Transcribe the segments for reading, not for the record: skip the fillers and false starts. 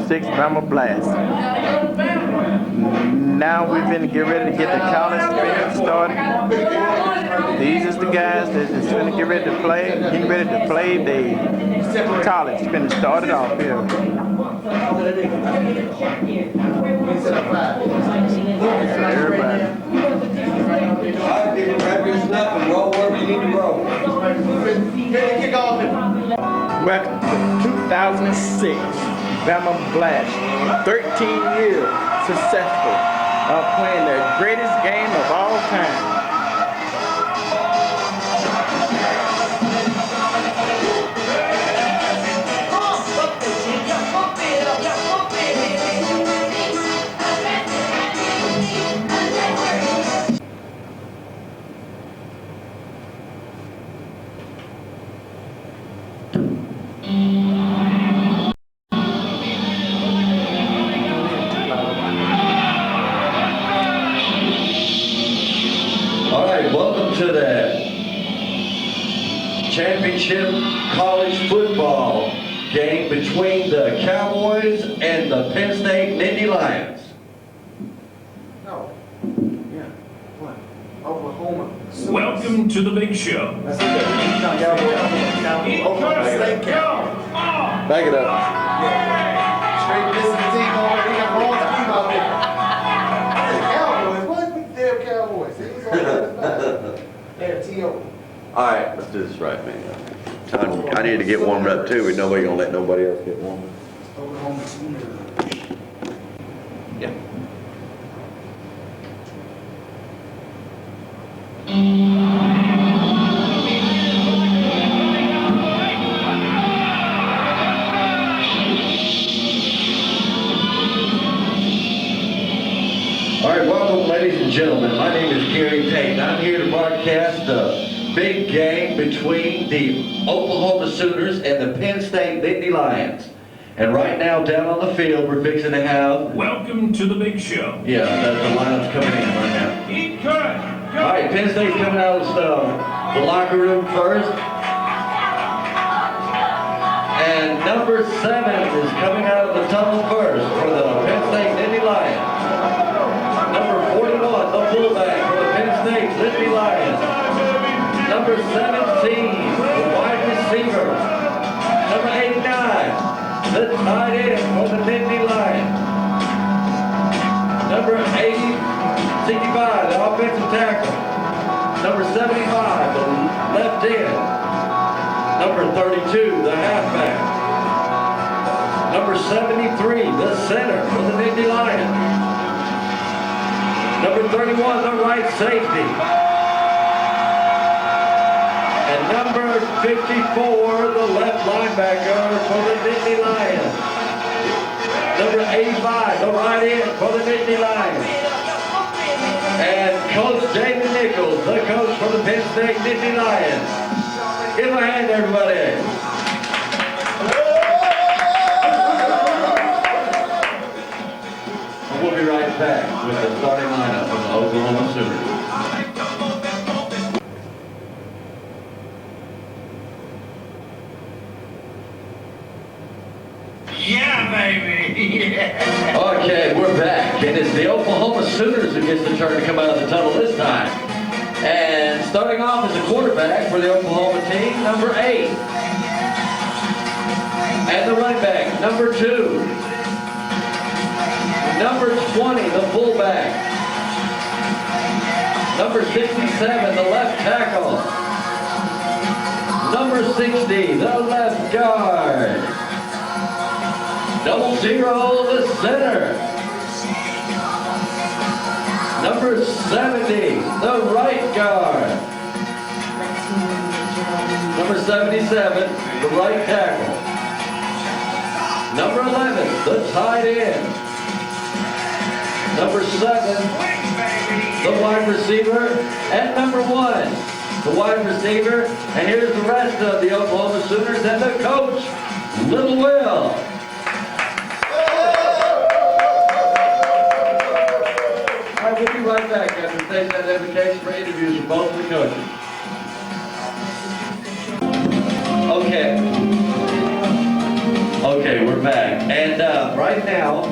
2006 Bama Blast. Now we're going to get ready to get the college spin started. These is the guys that is going to get ready to play, getting ready to play the college spin started off here. Everybody. Grab your snap and roll wherever you need to roll. Welcome to 2006 Bama Blast. 13 years successful of playing the greatest game of all time. Welcome to the championship college football game between the Cowboys and the Penn State Nittany Lions. No. Yeah. What? Oklahoma. Welcome to the big show. That's okay. Back it up. Straight business team already got wrong team out there. Cowboys. What? Damn Cowboys. It was all they're T.O. All right, let's do this right, man. I need to get warmed up too, but nobody gonna let nobody else get warmed up. Oklahoma Sooners. Yeah. All right, welcome, ladies and gentlemen. My name is Gary Payton. I'm here to broadcast the big game between the Oklahoma Sooners and the Penn State Nittany Lions. And right now, down on the field, we're fixing to have... Welcome to the big show. Yeah, the Lions coming in right now. Eat good. Go. All right, Penn State's coming out of the locker room first. And number 7 is coming out of the tunnel first for the Penn State Nittany Lions. Number 41, the fullback for the Penn State Nittany Lions. Number 17, the wide receiver. Number 89, the tight end for the Nittany Lions. Number 65, the offensive tackle. Number 75, the left end. Number 32, the halfback. Number 73, the center for the Nittany Lions. Number 31, the right safety. And number 54, the left linebacker for the Nittany Lions. Number 85, the right end for the Nittany Lions. And Coach David Nichols, the coach for the Penn State Nittany Lions. Give a hand, everybody. We'll be right back with the starting lineup of the Oklahoma Sooners. Yeah, baby. Yeah. Okay, we're back, and it's the Oklahoma Sooners who gets the turn to come out of the tunnel this time. And starting off as a quarterback for the Oklahoma team, number 8. And the running back, number 2. Number 20, the fullback. Number 67, the left tackle. Number 60, the left guard. Double 0, the center. Number 70, the right guard. Number 77, the right tackle. Number 11, the tight end. Number 7, the wide receiver. And number 1, the wide receiver. And here's the rest of the Oklahoma Sooners and the coach, Little Will. We'll be right back after taking that invitation for interviews with both of the coaches. Okay, we're back. And right now,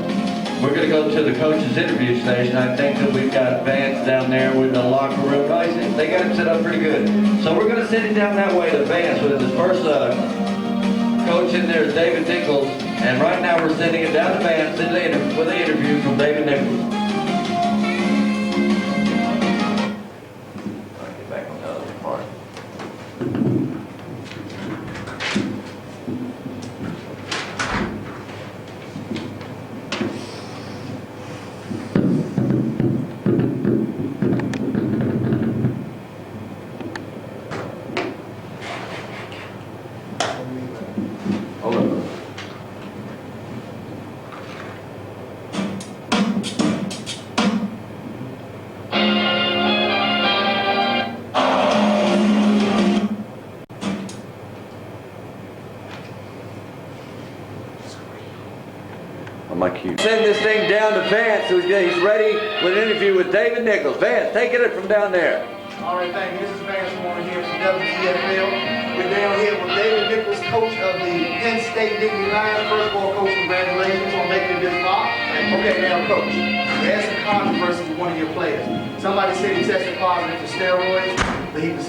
we're going to go to the coach's interview station. I think that we've got Vance down there with the locker room. Right? They got him set up pretty good. So we're going to send him down that way to Vance with his first coach in there is David Nichols. And right now we're sending him down to Vance with an interview from David Nichols. I'll get back on the other part. Hold on. On my cue. Send this thing down to Vance, who's he's ready with an interview with David Nichols. Vance, take it from down there. All right, thank you. This is Vance Warner here from DSMFL. We're down here with David Nichols, coach of the Penn State Nittany Lions. First of all, coach, congratulations on making it this far. Okay, now, coach, you had some controversy with one of your players. Somebody said he tested positive for steroids, but he was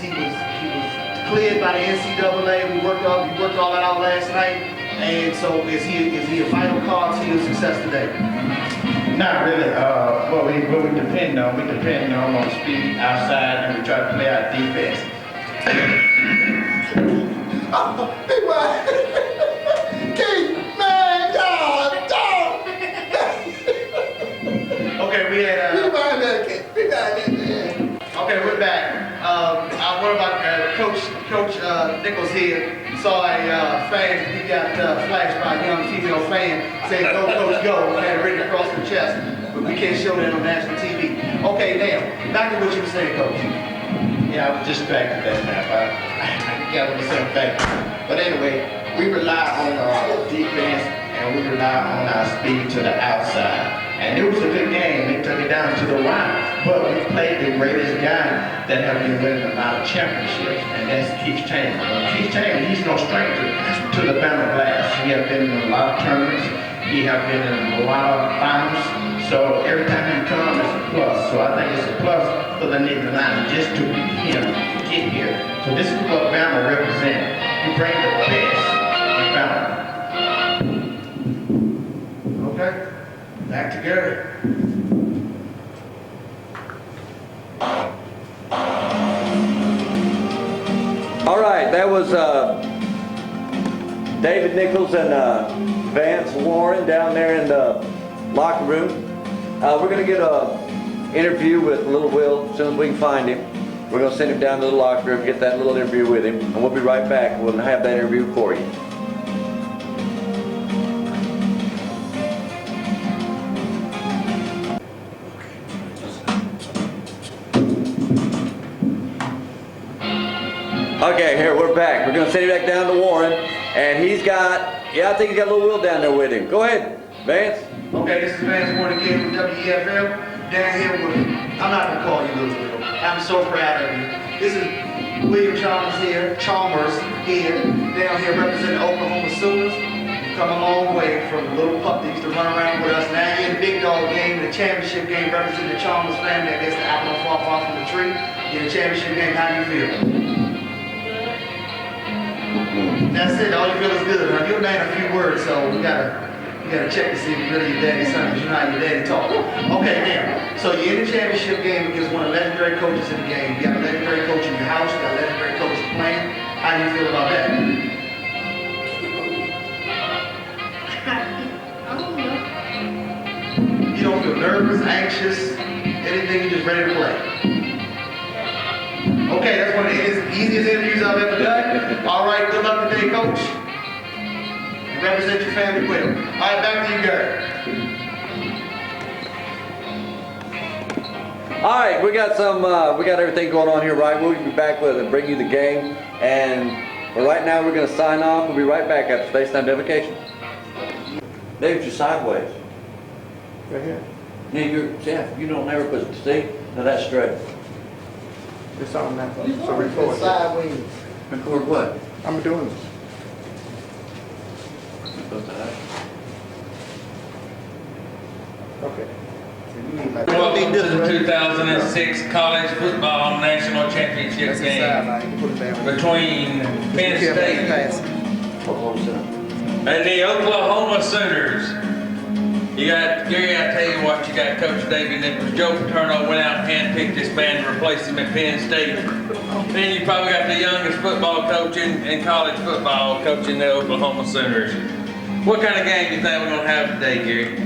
cleared by the NCAA. We worked all that out last night. And so, is he a vital cause to your success today? Not really. What we depend on speed outside, and we try to play our defense. Okay, we had. Okay, we're back. One of our Coach Nichols here saw a fan. He got flashed by a young female fan saying, "Go, Coach, go!" and had it written across the chest. But we can't show that on national TV. Okay, now back to what you were saying, Coach. Yeah, I was distracted that time. I got myself back. But anyway, we rely on our defense and we rely on our speed to the outside. And it was a good game. They took it down to the wire. But we played the greatest guy that have been winning a lot of championships, and that's Keith Taylor. Keith Taylor, he's no stranger to the Bama Blast. He has been in a lot of tournaments. He has been in a lot of finals. So every time he comes, it's a plus. So I think it's a plus for the Nittany Lions just to beat him to get here. So this is what Bama represents. We bring the best in Bama. Okay, back to Gary. All right, that was David Nichols and Vance Warren down there in the locker room. We're going to get an interview with Little Will as soon as we can find him. We're going to send him down to the locker room, get that little interview with him, and we'll be right back. We'll have that interview for you. Okay, here, we're back. We're going to send him back down to Warren, and he's got, I think he's got Little Will down there with him. Go ahead, Vance. Okay, this is Vance Warner again from WEFL. Down here with, I'm not going to call you Little Will. I'm so proud of you. This is William Chalmers here, down here representing Oklahoma Sooners. Come a long way from the little pup that used to run around with us. Now you're in the big dog game, the championship game, representing the Chalmers family against the apple and fall off from the tree. In the championship game, how do you feel? That's it, all you feel is good. Now, you're a man of few words, so we gotta check to see if you're really your daddy's son, because you know how your daddy talk. Okay, now, so you're in the championship game against one of the legendary coaches in the game. You got a legendary coach in your house, you got a legendary coach playing. How do you feel about that? I don't know. You don't feel nervous, anxious, anything, you're just ready to play. Okay, that's one of the easiest interviews I've ever done. All right, good luck today, coach. You represent your family well. All right, back to you, Gary. All right, we got everything going on here, right? We'll be back with and bring you the game. And for right now, we're going to sign off. We'll be right back after space time identification. David, you're sideways. Right here. Yeah, you don't ever put, see? No, that's straight. It's on that. So record. Sideways. Record what? I'm doing this. Okay. So you need like. Welcome to the 2006 College Football National Championship That's the game sideline. You can put it down. between Penn Careful, State pass. and the Oklahoma Sooners. You got, Gary, I tell you what, you got Coach David Nichols. Joe Paterno went out and handpicked this man to replace him at Penn State. Then you probably got the youngest football coach in college football coaching the Oklahoma Sooners. What kind of game do you think we're going to have today, Gary?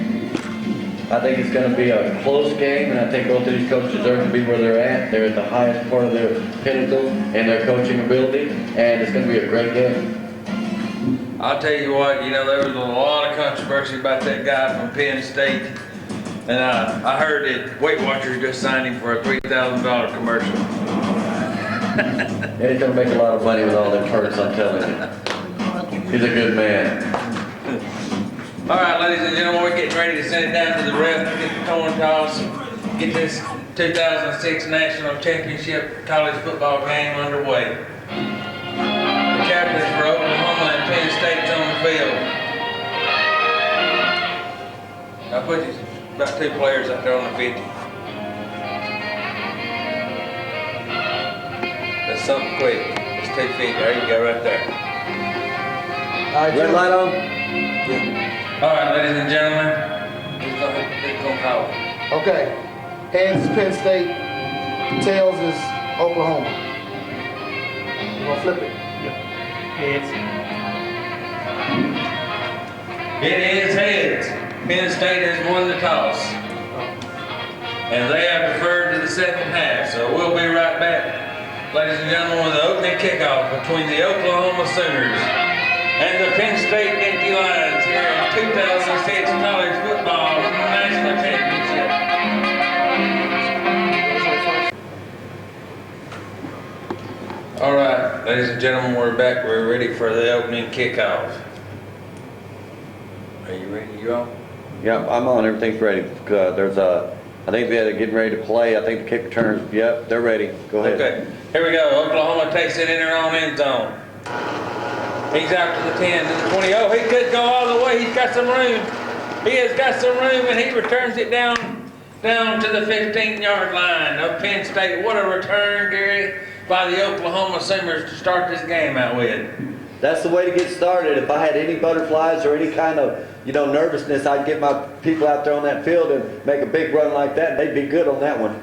I think it's going to be a close game, and I think both of these coaches deserve to be where they're at. They're at the highest part of their pinnacle in their coaching ability, and it's going to be a great game. I'll tell you what, you know, there was a lot of controversy about that guy from Penn State. And I heard that Weight Watchers just signed him for a $3,000 commercial. Yeah, he's going to make a lot of money with all them perks, I'm telling you. He's a good man. All right, ladies and gentlemen, we're getting ready to send it down to the ref to get the coin toss, get this 2006 National Championship college football game underway. The captains for Oklahoma and Penn State's on the field. I put you about 2 players out there on the 50. That's something quick. It's 2 feet. There you go, right there. All right, Red light on? All right, ladies and gentlemen, who's gonna call it? Okay. Heads is Penn State. Tails is Oklahoma. You gonna flip it? Heads. It is heads. Penn State has won the toss. And they have deferred to the second half, so we'll be right back. Ladies and gentlemen, with the opening kickoff between the Oklahoma Sooners and the Penn State Nittany Lions here in 2006 College Football National Championship. All right, ladies and gentlemen, we're back. We're ready for the opening kickoff. Are you ready? You on? Yeah, I'm on. Everything's ready. I think they're getting ready to play. I think the kick returners, yep, they're ready. Go ahead. Okay, here we go. Oklahoma takes it in their own end zone. He's out to the 10, to the 20. Oh, he could go all the way. He's got some room. He has got some room, and he returns it down to the 15-yard line of Penn State. What a return, Gary, by the Oklahoma Sooners to start this game out with. That's the way to get started. If I had any butterflies or any kind of, nervousness, I'd get my people out there on that field and make a big run like that, and they'd be good on that one.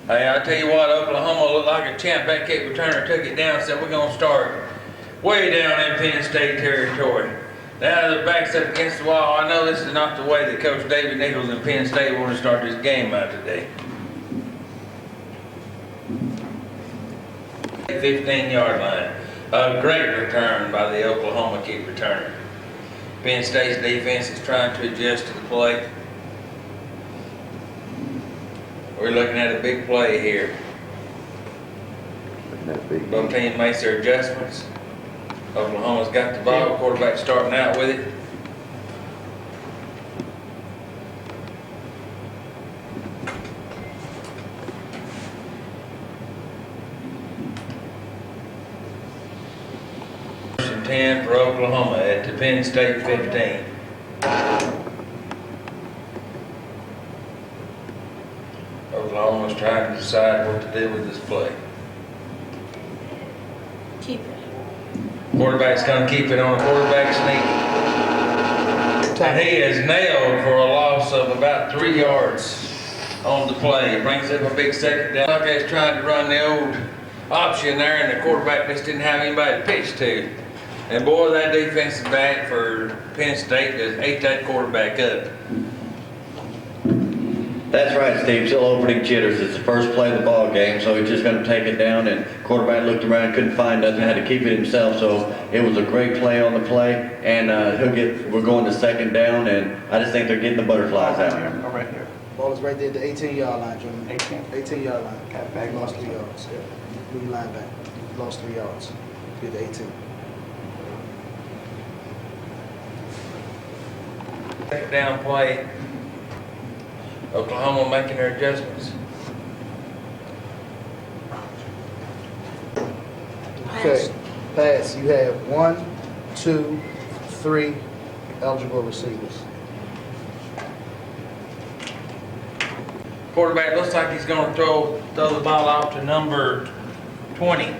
Hey, I tell you what, Oklahoma looked like a champ. That kick returner took it down and said, we're going to start way down in Penn State territory. Now the back's up against the wall. I know this is not the way that Coach David Nichols and Penn State want to start this game out today. 15-yard line. A great return by the Oklahoma kick returner. Penn State's defense is trying to adjust to the play. We're looking at a big play here. Both teams makes their adjustments. Oklahoma's got the ball. Quarterback starting out with it. First and 10 for Oklahoma at the Penn State 15. Oklahoma's trying to decide what to do with this play. Keep it. Quarterback's going to keep it on a quarterback sneak. And he is nailed for a loss of about 3 yards on the play. It brings up a big second down. Buckeyes trying to run the old option there, and the quarterback just didn't have anybody to pitch to. And boy, that defensive back for Penn State just ate that quarterback up. That's right, Steve. Still opening jitters. It's the first play of the ball game, so he's just going to take it down. And quarterback looked around, couldn't find nothing, had to keep it himself. So it was a great play on the play, and we're going to second down, and I just think they're getting the butterflies out. Oh, right here. Ball is right there at the 18-yard line, gentlemen. 18. 18-yard line. Halfback Lost lost 3 yards. Yeah. Move your line back. Lost 3 yards. Get to 18. Second down play. Oklahoma making their adjustments. Okay. Pass. You have 1, 2, 3 eligible receivers. Quarterback looks like he's gonna throw the ball off to number 20.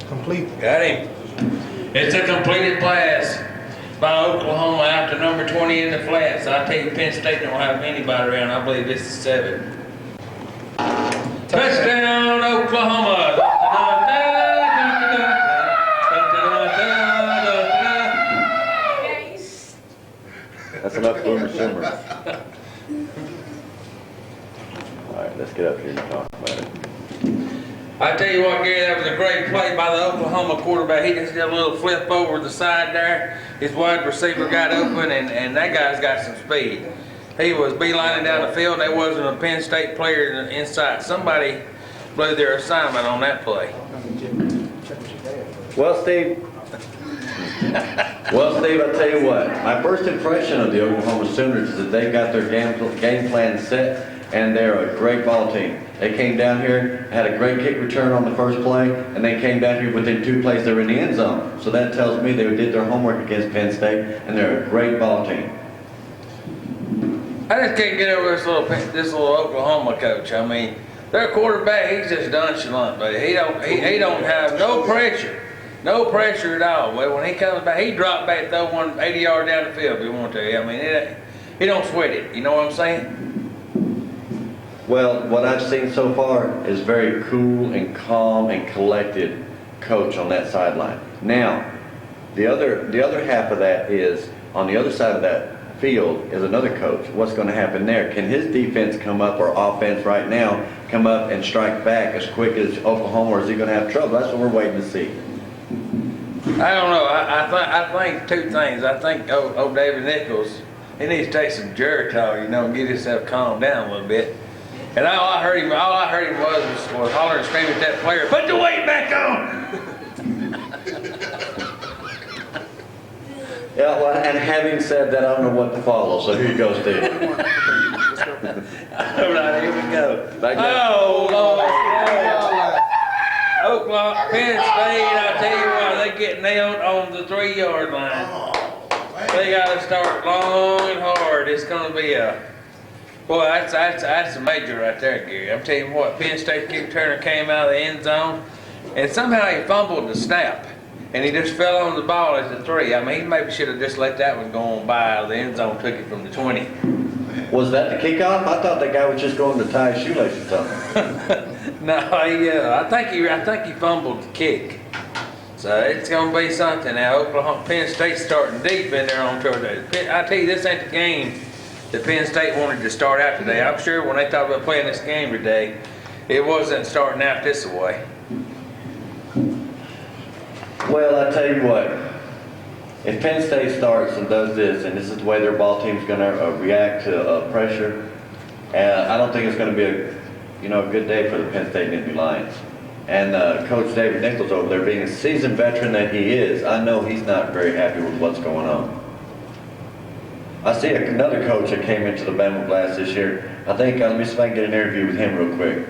Complete. Got him. It's a completed pass by Oklahoma out to number 20 in the flats. I tell you, Penn State don't have anybody around. I believe this is 7. Touchdown, Oklahoma. That's enough boomer simmer. All right, let's get up here and talk about it. I tell you what, Gary, that was a great play by the Oklahoma quarterback. He just did a little flip over the side there. His wide receiver got open, and that guy's got some speed. He was beelining down the field. There wasn't a Penn State player inside. Somebody blew their assignment on that play. Well, Steve, I tell you what, my first impression of the Oklahoma Sooners is that they got their game plan set, and they're a great ball team. They came down here, had a great kick return on the first play, and they came down here within 2 plays they were in the end zone. So that tells me they did their homework against Penn State, and they're a great ball team. I just can't get over this little Oklahoma coach. I mean, their quarterback, he's just nonchalant, but he don't have no pressure. No pressure at all. Well, when he comes back, he dropped back, throw one 80 yards down the field if he want to. I mean, he don't sweat it. You know what I'm saying? Well, what I've seen so far is very cool and calm and collected coach on that sideline. Now, the other half of that is, on the other side of that field is another coach. What's going to happen there? Can his defense come up, or offense right now, come up and strike back as quick as Oklahoma, or is he going to have trouble? That's what we're waiting to see. I don't know. I think 2 things. I think David Nichols, he needs to take some Geritol, and get himself calmed down a little bit. And all I heard him was hollering and screaming at that player, "Put the weight back on!" Yeah, well, and having said that, I don't know what to follow, so here you go, Steve. All right, here we go. Back down. Oh, Lord. Oklahoma, Penn State, I tell you what, they get nailed on the 3-yard line. They got to start long and hard. It's going to be boy, that's a major right there, Gary. I'm telling you what, Penn State kick returner came out of the end zone, and somehow he fumbled the snap, and he just fell on the ball at the 3. I mean, he maybe should have just let that one go on by out of the end zone, took it from the 20. Was that the kickoff? I thought that guy was just going to tie his shoelace or something. No, I think he fumbled the kick. So it's going to be something now. Oklahoma, Penn State's starting deep in there on toward that. I tell you, this ain't the game that Penn State wanted to start out today. I'm sure when they thought about playing this game today, it wasn't starting out this way. Well, I tell you what, if Penn State starts and does this, and this is the way their ball team's going to react to pressure, I don't think it's going to be a good day for the Penn State Nittany Lions. And Coach David Nichols over there, being a seasoned veteran that he is, I know he's not very happy with what's going on. I see another coach that came into the Bama Blast this year. I think, let me see if I can get an interview with him real quick.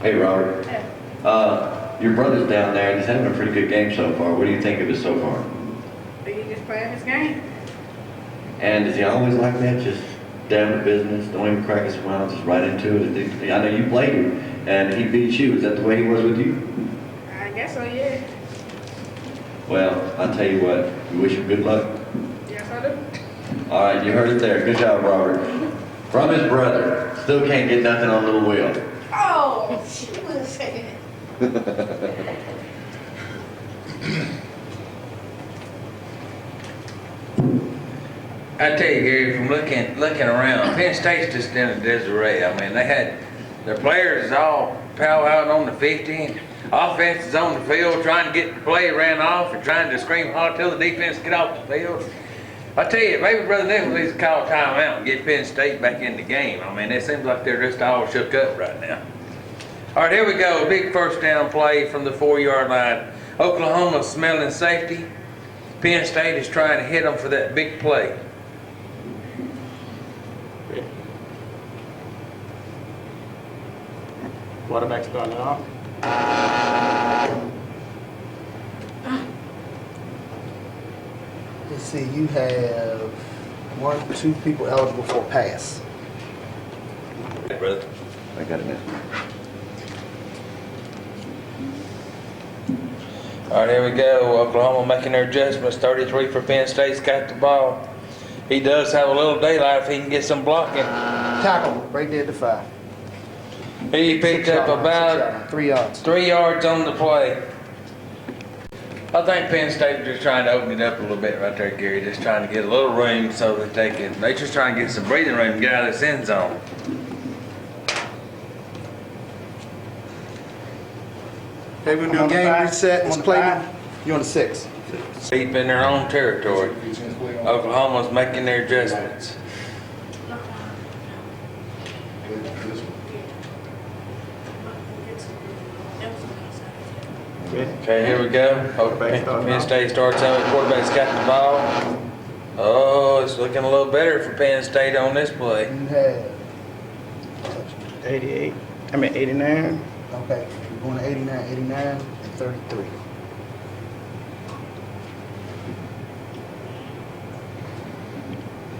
Hey, Robert. Your brother's down there, and he's having a pretty good game so far. What do you think of it so far? He just playing his game. And is he always like that, just down to business, don't even crack a smile, just right into it? I know you played him, and he beat you. Is that the way he was with you? I guess so, yeah. Well, I'll tell you what, we wish him good luck. Yes, I do. All right, you heard it there. Good job, Robert. From his brother, still can't get nothing on little Will. Oh, she was saying. I tell you, Gary, from looking around, Penn State's just in a disarray. I mean, they had their players all powwowing on the 50. Offense is on the field trying to get the play ran off and trying to scream hard till the defense get off the field. I tell you, maybe Brother Nichols needs to call a timeout and get Penn State back in the game. I mean, it seems like they're just all shook up right now. All right, here we go. Big first down play from the 4-yard line. Oklahoma smelling safety. Penn State is trying to hit them for that big play. Quarterback starting it off. Let's see, you have 1, 2 people eligible for a pass. Hey, brother. I got it now. All right, here we go. Oklahoma making their adjustments. 33 for Penn State's got the ball. He does have a little daylight if he can get some blocking. Tackle, right there at the 5. He picked up about 3 yards. 3 yards on the play. I think Penn State was just trying to open it up a little bit right there, Gary. Just trying to get a little room so that they just trying to get some breathing room and get out of this end zone. Okay, we're gonna do a game reset. It's play. You're on the 6. Deep in their own territory. Oklahoma's making their adjustments. Okay, here we go. Penn State starts out. Quarterback's got the ball. Oh, it's looking a little better for Penn State on this play. You have, 88. I mean 89. okay, you're going to 89, 89, and 33.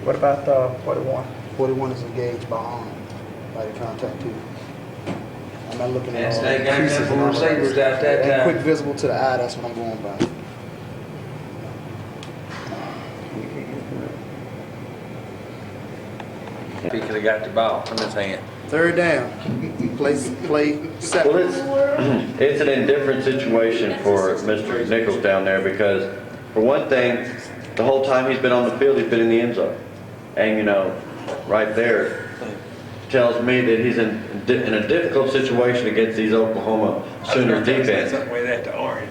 What about 41? 41 is engaged by arm, by the contact too. I'm not looking at Penn all State the got creases them and all four that. receivers out that And time. quick visible to the eye, that's what I'm going by. He could have got the ball in his hand. 3rd down, play set. Well, it's an indifferent situation for Mr. Nichols down there because, for one thing, the whole time he's been on the field, he's been in the end zone. And, you know, right there tells me that he's in a difficult situation against these Oklahoma Sooners defense. Something with that to orange.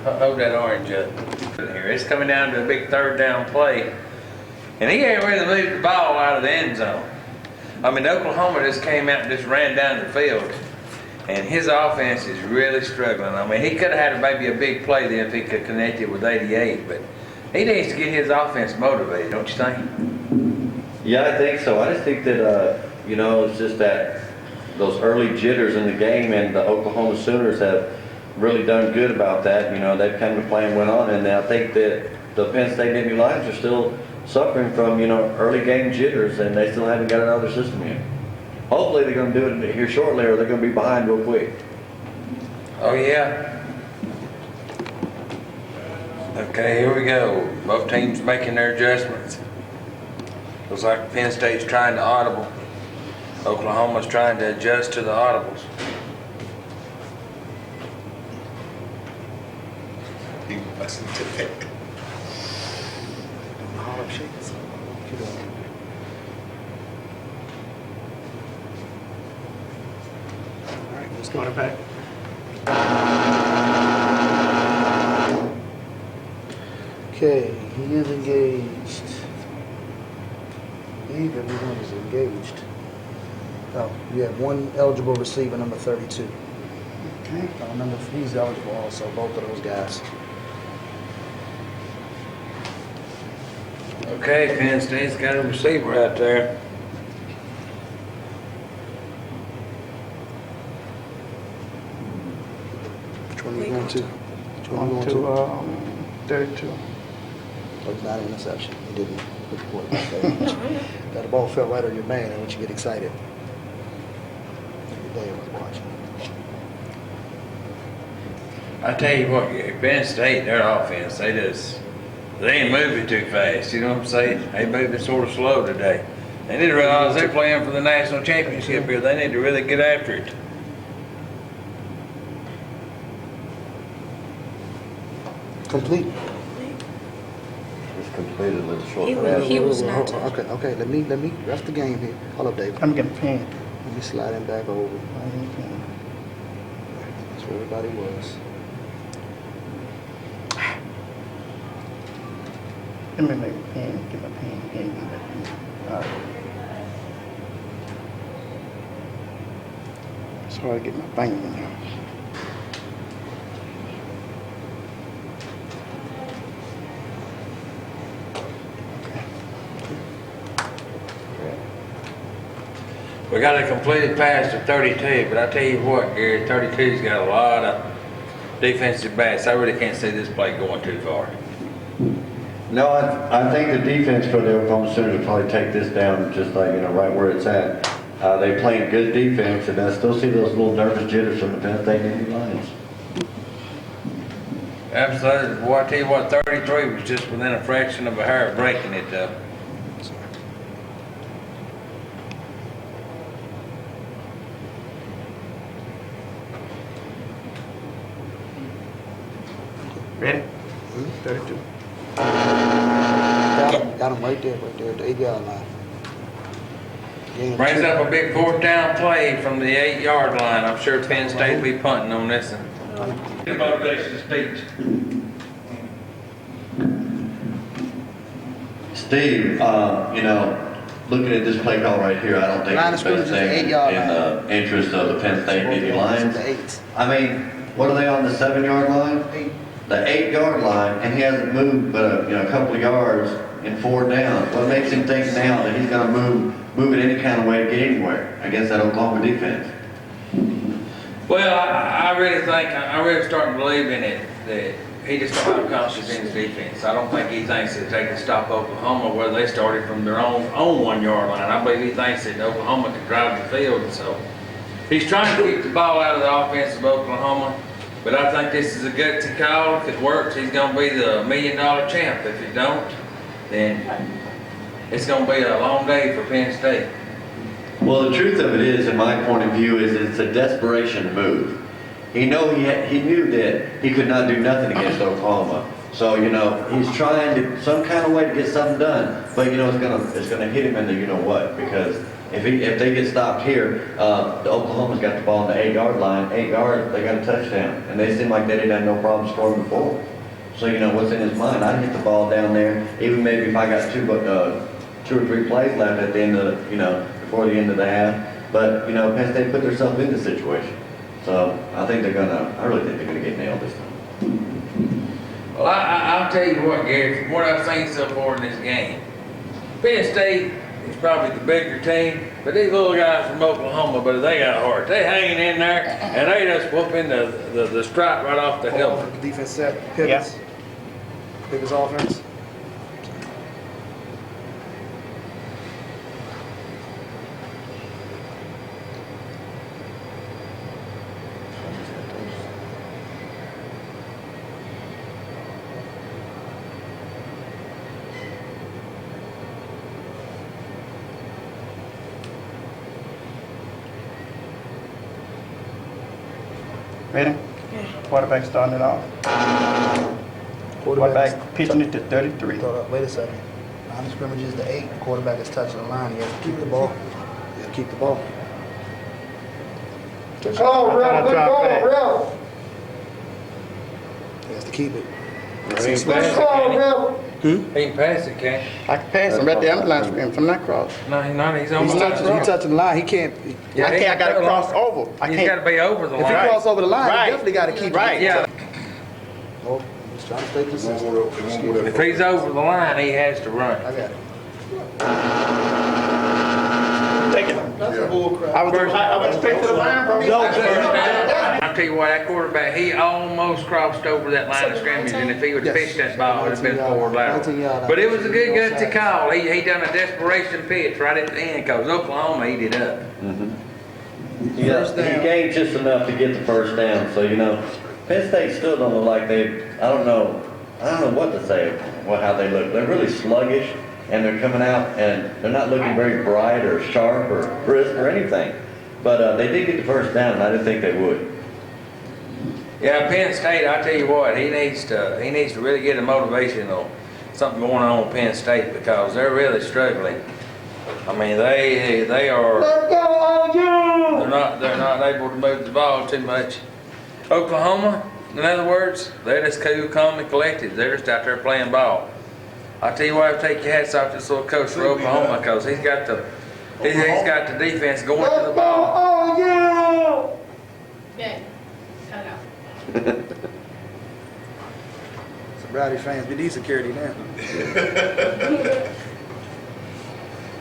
Hold that orange up. Here, it's coming down to a big 3rd down play. And he ain't really moved the ball out of the end zone. I mean, Oklahoma just came out and just ran down the field. And his offense is really struggling. I mean, he could have had maybe a big play then if he could connect it with 88, but he needs to get his offense motivated, don't you think? Yeah, I think so. I just think that, you know, it's just that those early jitters in the game, and the Oklahoma Sooners have really done good about that. You know, they've kind of playing went on, and I think that the Penn State Nittany Lions are still suffering from, you know, early game jitters, and they still haven't got it out of their system yet. Hopefully they're going to do it here shortly, or they're going to be behind real quick. Oh, yeah. Okay, here we go. Both teams making their adjustments. Looks like Penn State's trying to audible. Oklahoma's trying to adjust to the audibles. He wasn't today. Harlem Shakes. All right, let's go. Quarterback. Okay, he is engaged. Either one is engaged. Oh, you have 1 eligible receiver, number 32. Okay. He's eligible also, both of those guys. Okay, Penn State's got a receiver out there. Which one are you going to? Which one are you On going to? 32. Oh, it's not an interception. He didn't put the quarterback there. That ball fell right on your man, and once you get excited. Every day I was watching. I tell you what, Penn State, their offense, they ain't moving too fast. You know what I'm saying? They moving sort of slow today. They need to realize they're playing for the national championship here. They need to really get after it. Complete. It's completed a little short. He was not. Okay, let me rest the game here. Hold up, David. I'm getting pinned. Let me slide him back over. That's where everybody was. Let me make a pin. Get my pin. Get my pin. All right. It's hard to get my finger in there. We got a completed pass to 32, but I tell you what, Gary, 32's got a lot of defensive backs. I really can't see this play going too far. No, I think the defense for the Oklahoma Sooners will probably take this down just like, right where it's at. They playing good defense, and I still see those little nervous jitters from the Penn State Nittany Lions. Absolutely. Boy, I tell you what, 33 was just within a fraction of a hair of breaking it up. Ready? 32. Got him right there at the 8-yard line. Brings up a big fourth down play from the 8-yard line. I'm sure Penn State will be punting on this one. Motivation speech. Steve, looking at this play call right here, I don't think Line of it's scrimmage best is the thing 8-yard in the interest of the Penn State Nittany Lions. The 8. I mean, what are they on the 7-yard line? 8. The 8-yard line, and he hasn't moved but a couple of yards in 4 downs. What makes him think now that he's going to move it any kind of way to get anywhere against that Oklahoma defense? Well, I really think, I really starting to believe in it, that he just don't have confidence in his defense. I don't think he thinks that they can stop Oklahoma where they started from their own 1-yard line. I believe he thinks that Oklahoma can drive the field, and so he's trying to keep the ball out of the offense of Oklahoma. But I think this is a gutsy call. If it works, he's going to be the $1 million champ. If it don't, then it's going to be a long day for Penn State. Well, the truth of it is, in my point of view, is it's a desperation move. He knew that he could not do nothing against Oklahoma. So, he's trying to some kind of way to get something done. But, it's gonna hit him in the you-know-what, because if they get stopped here, the Oklahoma's got the ball on the 8-yard line. 8 yards, they got a touchdown. And they seem like they didn't have no problem scoring before. So, what's in his mind? I'd hit the ball down there, even maybe if I got 2 or 3 plays left at the end of before the end of the half. But, Penn State put themselves in this situation. So, I really think they're gonna get nailed this time. Well, I'll tell you what, Gary, from what I've seen so far in this game, Penn State is probably the bigger team, but these little guys from Oklahoma, but they got heart. They hanging in there, and they just whooping the stripe right off the helmet. Defense set, pivots. Pivots offense. Ready? Quarterback starting it off. Quarterback pitching it to 33. Hold up, wait a second. Line of scrimmage is the 8. The quarterback is touching the line. He has to keep the ball. He has to keep the ball. Good call, real. He has to keep it. He can pass it, can't he? I can pass him right there on the line screen from that cross. No, he's not. He's on the line. He's touching the line. He can't. I got to cross over. He's got to be over the If he line. cross over the line, Right. he definitely got to keep it. Right. Yeah. Oh, he's trying to stay consistent. If he's over the line, he has to run. I got it. Take it. That's a bull crap. I went straight to the line from I'll tell you what, that quarterback, he almost crossed over that line of scrimmage, and if he would have pitched that ball, it would have been forward lateral. But it was a good gutsy call. He done a desperation pitch right at the end, because Oklahoma eat it up. Yeah, he gained just enough to get the first down. So, Penn State still don't look like I don't know what to say, how they look. They're really sluggish, and they're coming out, and they're not looking very bright or sharp or brisk or anything. But they did get the first down, and I didn't think they would. Yeah, Penn State, I tell you what, he needs to really get a motivational something going on with Penn State, because they're really struggling. I mean, they are. They're not able to move the ball too much. Oklahoma, in other words, they're just cool, calm, and collected. They're just out there playing ball. I tell you what, I take your hats off to this little coach for Oklahoma, because he's got the defense going to the ball. Yeah. Cut it off. Some Rowdy fans, we need security now.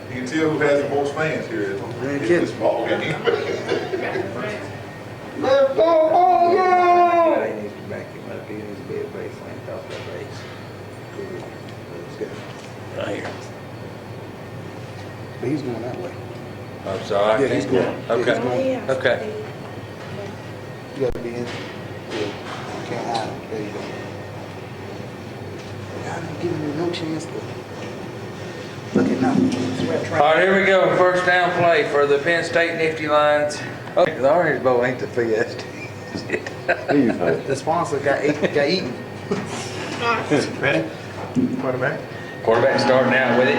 You can tell who has the most fans here in this ball game. Let's go, oh yeah! He needs to back him up. He needs to be a baseline top of the base. Let's go. Right here. But he's going that way. I'm sorry. Yeah, he's going. Okay. Yeah, Okay. You gotta be in. Yeah. You can't hide him. There you go. God, I'm giving you no chance to. Look at now. All right, here we go. First down play for the Penn State Nifty Lions. Okay, the Orange Bowl ain't the fiesta. The sponsor got eaten. Ready? Quarterback. Quarterback starting out with it.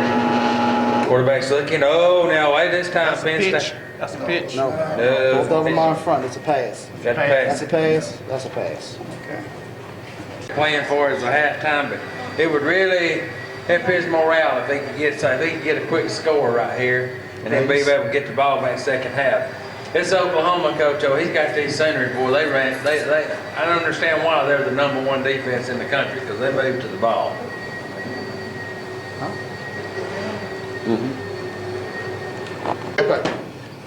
Quarterback's looking. Oh, now wait this time, Penn State. That's a pitch. No. No. Both of them are in front. It's a pass. Got the That's pass. a pass. That's a pass. Okay. Playing for it as a halftime, but it would really help his morale if he could get a quick score right here, and then be able to get the ball back second half. This Oklahoma coach, he's got these Sooners, boy. They ran. I don't understand why they're the #1 defense in the country because they moved to the ball. Okay.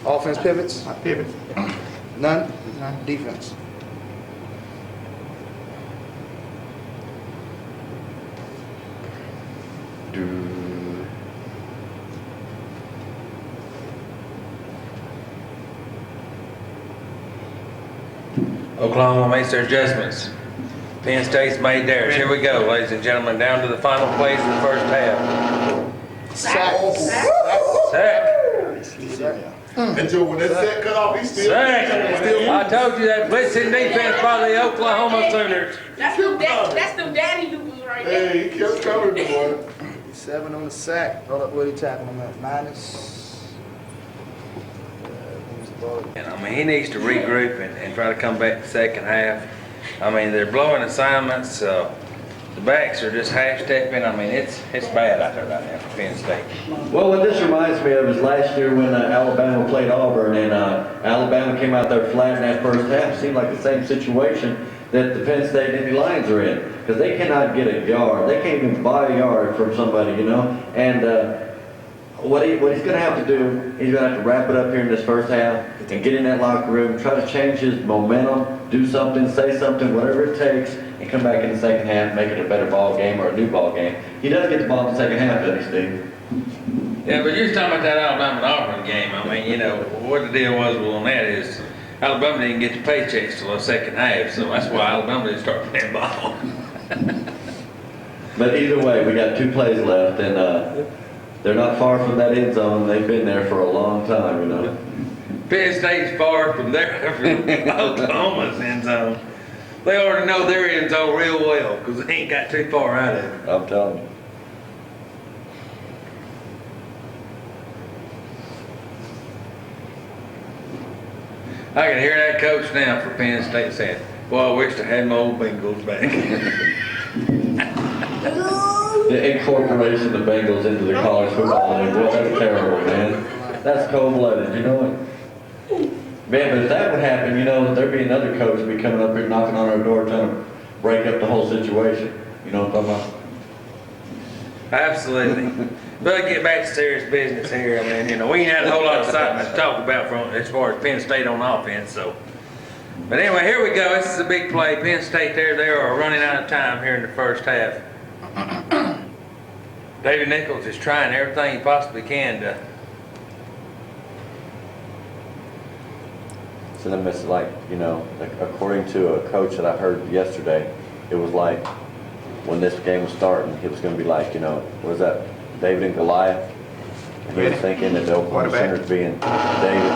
Offense pivots? Pivot. None? Defense. Oklahoma makes their adjustments. Penn State's made theirs. Here we go, ladies and gentlemen, down to the final plays of the first half. Sack. And Joe, when that set cut off, he's still. Sack. I told you that blitzing defense by the Oklahoma Sooners. That's them daddy dudes right there. Hey, he kept coming, boy. 7 on the sack. Hold up, what are you tackling him at? Minus. And I mean, he needs to regroup and try to come back the second half. I mean, they're blowing assignments. The backs are just half stepping. I mean, it's bad out there right now for Penn State. Well, what this reminds me of is last year when Alabama played Auburn, and Alabama came out there flat in that first half. It seemed like the same situation that the Penn State Indy Lions are in, because they cannot get a yard. They can't even buy a yard from somebody, you know. And what he's going to have to do, he's going to have to wrap it up here in this first half and get in that locker room, try to change his momentum, do something, say something, whatever it takes, and come back in the second half, make it a better ball game or a new ball game. He does get the ball in the second half, doesn't he, Steve? Yeah, but you're talking about that Alabama and Auburn game. I mean, you know, what the deal was on that is Alabama didn't get the paychecks till the second half, so that's why Alabama didn't start playing ball. But either way, we got 2 plays left, and they're not far from that end zone. They've been there for a long time, you know. Penn State's far from Oklahoma's end zone. They already know their end zone real well because they ain't got too far out of it. I'm telling you. I can hear that coach now for Penn State saying, "Boy, I wish I had my old Bengals back." The incorporation of Bengals into the college football league, well, that's terrible, man. That's cold-blooded, you know what? Man, but if that would happen, you know, there'd be another coach be coming up here knocking on our door trying to break up the whole situation. You know what I'm talking about? Absolutely. But get back to serious business here. I mean, you know, we ain't had a whole lot of excitement to talk about from as far as Penn State on offense. So, but anyway, here we go. This is a big play. Penn State they are running out of time here in the first half. David Nichols is trying everything he possibly can to. So then it's like, you know, like according to a coach that I heard yesterday, it was like when this game was starting, it was going to be like, you know, what was that, David and Goliath? And he was thinking that the Oklahoma Sooners being David.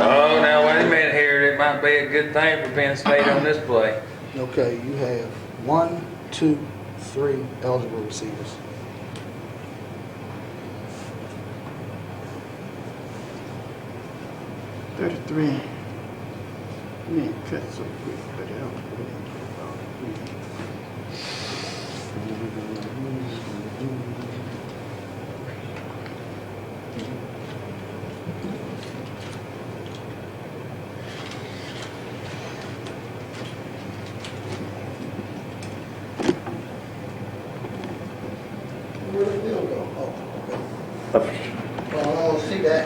Oh, now wait a minute here. It might be a good thing for Penn State on this play. Okay, you have 1, 2, 3 eligible receivers. Man, cut so quick, cut it out. Where did the deal go? Oh, okay.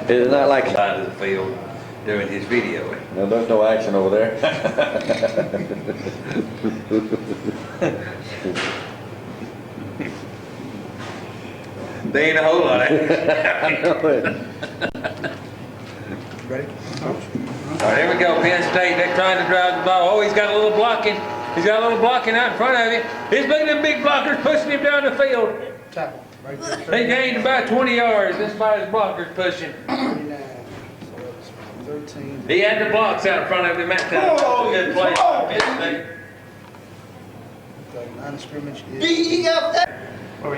It's not like, side of the field doing his videoing. no, there's no action over there. There ain't a whole lot of action. Ready? All right, here we go. Penn State, they're trying to drive the ball. Oh, he's got a little blocking. He's got a little blocking out in front of him. He's making them big blockers pushing him down the field. Tackle. Right there. They gained about 20 yards. That's by his blockers pushing. 39. So that's 13. He had the blocks out in front of him that time. That was a good play. Penn State. Okay, line of scrimmage is.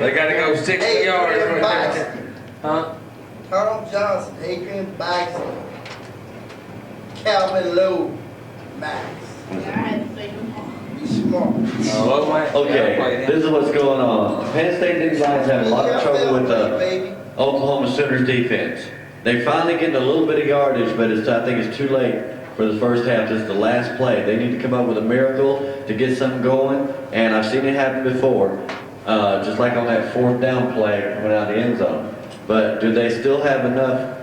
They got to go 60 yards. Huh? Colonel Johnson, Adrian Baxter, Calvin Lowe, Max. I had to say them all. Be smart. Hello, man. Okay, this is what's going on. Penn State Nittany Lions having a lot of trouble with the Baby. Oklahoma Sooners defense. They finally getting a little bit of yardage, but I think it's too late for the first half. This is the last play. They need to come up with a miracle to get something going, and I've seen it happen before, just like on that 4th down play coming out of the end zone. But do they still have enough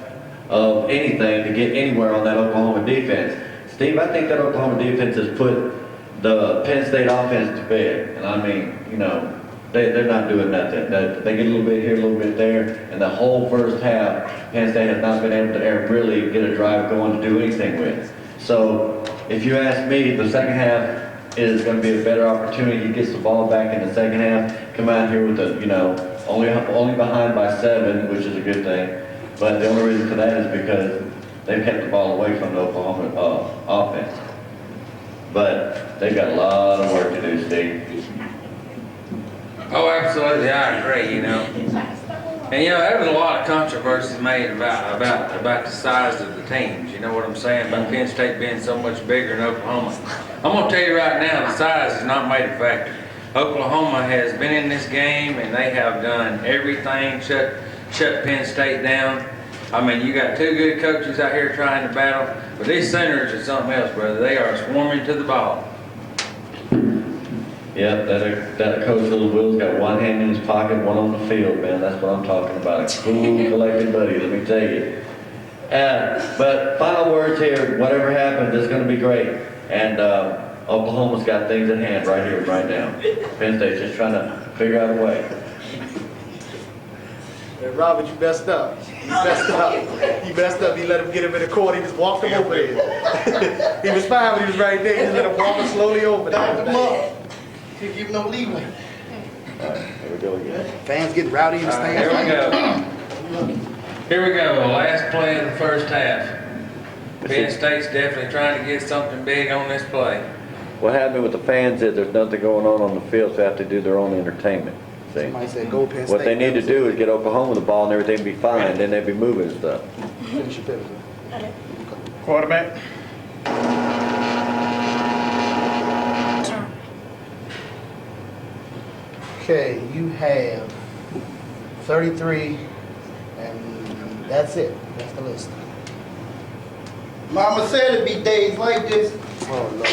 of anything to get anywhere on that Oklahoma defense? Steve, I think that Oklahoma defense has put the Penn State offense to bed. And I mean, you know, they're not doing nothing. They get a little bit here, a little bit there, and the whole first half, Penn State has not been able to really get a drive going to do anything with. So, if you ask me, the second half is going to be a better opportunity. He gets the ball back in the second half, come out here with the, you know, only behind by 7, which is a good thing. But the only reason for that is because they've kept the ball away from the Oklahoma offense. But they've got a lot of work to do, Steve. Oh, absolutely, I agree, you know. And you know, there was a lot of controversies made about the size of the teams. You know what I'm saying? About Penn State being so much bigger than Oklahoma. I'm going to tell you right now, the size is not made a factor. Oklahoma has been in this game and they have done everything, shut Penn State down. I mean, you got 2 good coaches out here trying to battle, but these Sooners are something else, brother. They are swarming to the ball. Yep, that Coach Little Will's got one hand in his pocket, one on the field, man. That's what I'm talking about. A cool, collected buddy, let me tell you. But final words here, whatever happens, it's going to be great. And Oklahoma's got things in hand right here, right now. Penn State's just trying to figure out a way. Hey, Robert, you messed up. You messed up. You messed up. You let him get him in the court. He just walked him over there. He was fine when he was right there. You just let him walk him slowly over there. Come on. You give no leeway. Here we go again. Fans getting rowdy in the stands. Here we go. Here we go. Last play of the first half. Penn State's definitely trying to get something big on this play. What happened with the fans is there's nothing going on the field, so they have to do their own entertainment. See? Somebody said, go Penn State. What they need to do is get Oklahoma the ball and everything be fine, then they'd be moving and stuff. Finish your pivot. Quarterback. Okay, you have 33, and that's it. That's the list. Mama said it'd be days like this. Oh, Lord.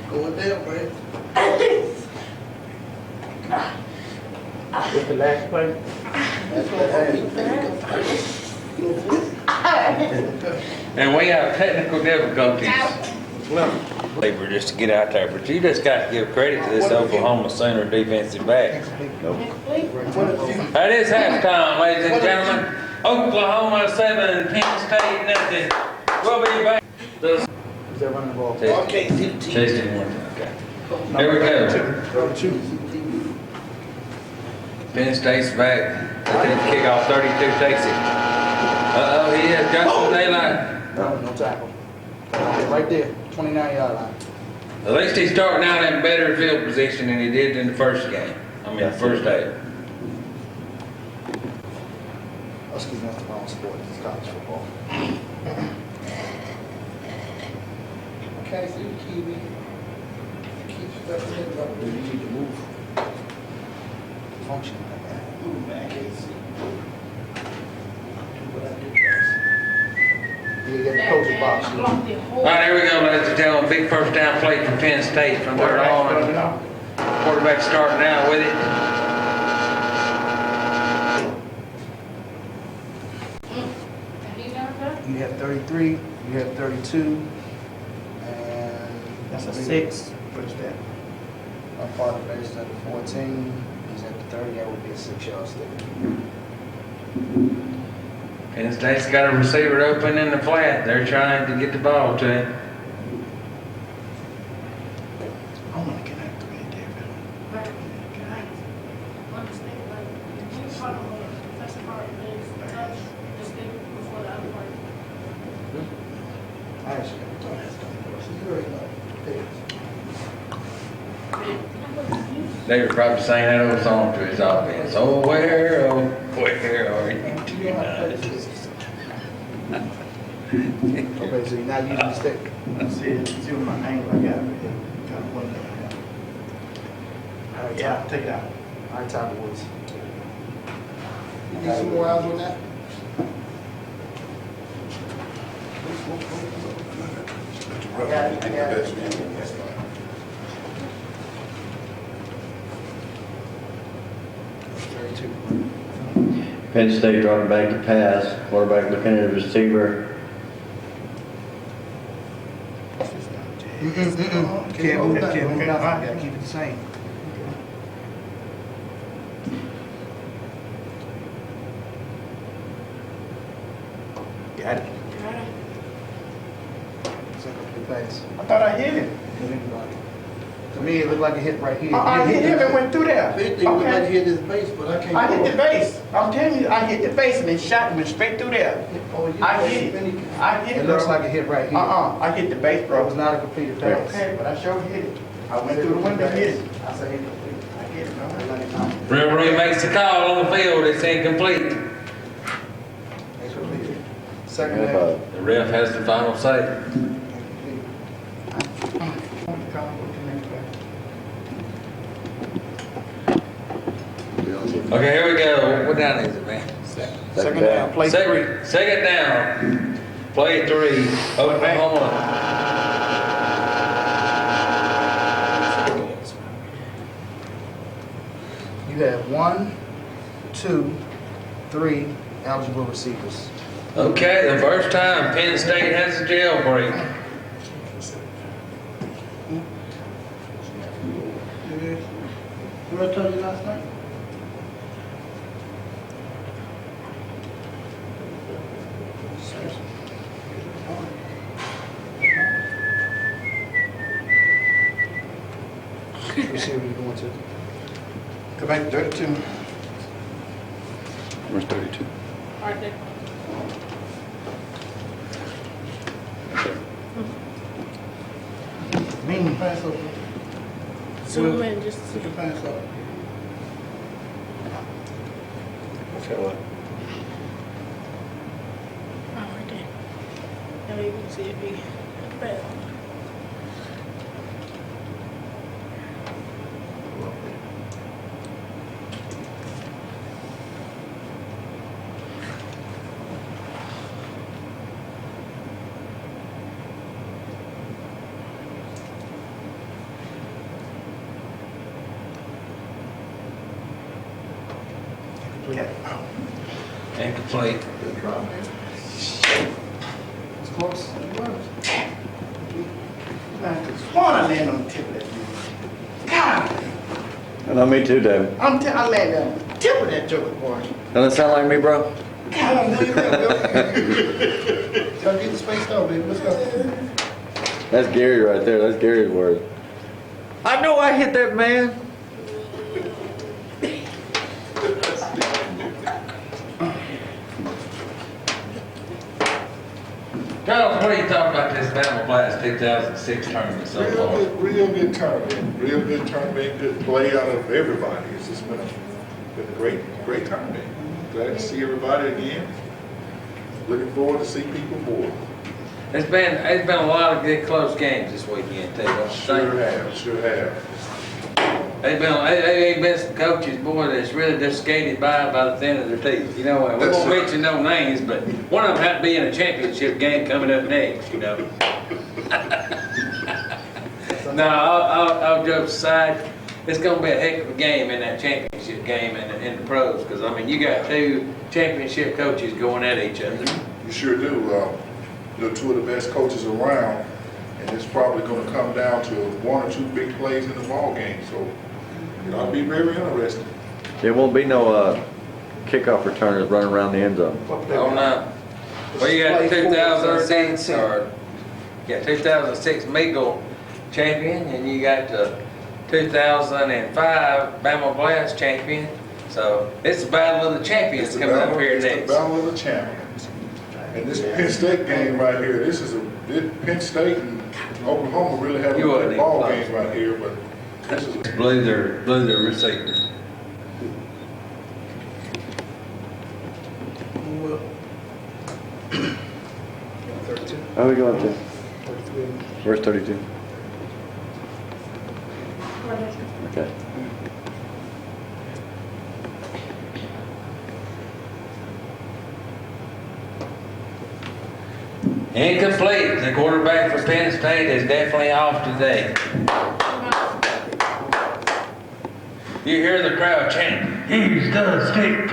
Going down, man. What's the last play? That's the And we have technical difficulties. Labor just to get out there, but you just got to give credit to this Oklahoma Sooner defensive back. That is halftime, ladies and gentlemen. Oklahoma 7, Penn State nothing. We'll be back. Is that running the ball? Okay, see the team. Testing one. Okay. Here we go. Number 2. Penn State's back. They take the kickoff. 32 takes it. Uh-oh, he has got some daylight. No tackle. Right there, 29-yard line. At least he's starting out in better field position than he did in the first game. I mean, the first day. Oh, excuse me, that's the wrong sport. It's college football. Okay, see the kiwi. Keep stepping in. You need to move. Function like that. Move back, AC. Do what I do You get the coach's box. And block the whole. All right, here we go, ladies and gentlemen. Big first down play from Penn State from there on. Quarterback starting out with it. And he never does? You have 33, you have 32, and That's a 6. What is that? My father finished at the 14. He's at the 30. That would be a 6-yard stick. Penn State's got a receiver open in the flat. They're trying to get the ball to him. I want to connect to me, David. Like, can I understand, like, if you try to touch the part is touch the stick before the other part? I actually don't have to. She's very low. They were probably saying that old song to his offense. Oh, where are you tonight? Okay, so you're not using the stick. See my angle I got right here. Kind of one that All right, Yeah, take it out. All right, Tiger Woods. You need some more hours on that? I got it, I got it. Penn State dropping back to pass. Quarterback looking at the receiver. Can't move that, can't move that. Gotta keep it the same. Got it. Second pass. I thought I hit him. To me, it looked like it hit right here. I hit him and went through there. It looked like it hit his base, but I can't. I hit the base. I'm telling you, I hit the base and it shot him straight through there. I hit it. I hit it. It looks bro. like it hit right here. I hit the base, It bro. was not a completed pass. Okay, but I sure hit it. I went through the window and hit it. I said, I hit it, bro. Referee makes the call on the field. It's incomplete. Second half. The ref has the final say. Okay, here we go. What down is it, man? Second down, play three. Second down. Play 3. Oklahoma. You have 1, 2, 3 eligible receivers. Okay, the first time Penn State has a jailbreak. What I told you last night? Let's see where you're going to. Go back to 32. Where's 32? Right there. Mean pass over. Zoom in just to see. Put the pass over. Oh, right there. Now you can see it be bad. Incomplete. It's close. Why I land on the tip of that thing? God, I know, me too, David. I land on the tip of that joker, boy. Doesn't that sound like me, bro? God, I'm doing that, Gotta get the space out, baby. Let's go. That's Gary right there. That's Gary's word. I know I hit that man. Charles, what do you talk about this Bama Blast 2006 tournament so far? Real good tournament. Real good tournament. Good play out of everybody. It's just been a great tournament. Glad to see everybody again. Looking forward to see people more. It's been a lot of good close games this weekend too. Don't you think? Sure have. They ain't been some coaches, boy, that's really just skated by the thin of their teeth. You know, we won't mention no names, but one of them had to be in a championship game coming up next, you know. No, I'll joke aside. It's gonna be a heck of a game in that championship game in the pros, because I mean, you got two championship coaches going at each other. You sure do. You know, two of the best coaches around, and it's probably going to come down to one or two big plays in the ball game. So it ought to be very interesting. There won't be no kickoff returners running around the end zone. Oh no. Well, you got 2006 or 2006 Meagle champion, and you got the 2005 Bama Blast champion. So it's the battle of the champions coming up here next. It's the battle of the champions. And this Penn State game right here, Penn State and Oklahoma really have a good ball game right here, but this is blew their receiver. How are we going to? Where's 32? Okay. Incomplete. The quarterback for Penn State is definitely off today. You hear the crowd chanting, "He's the stick."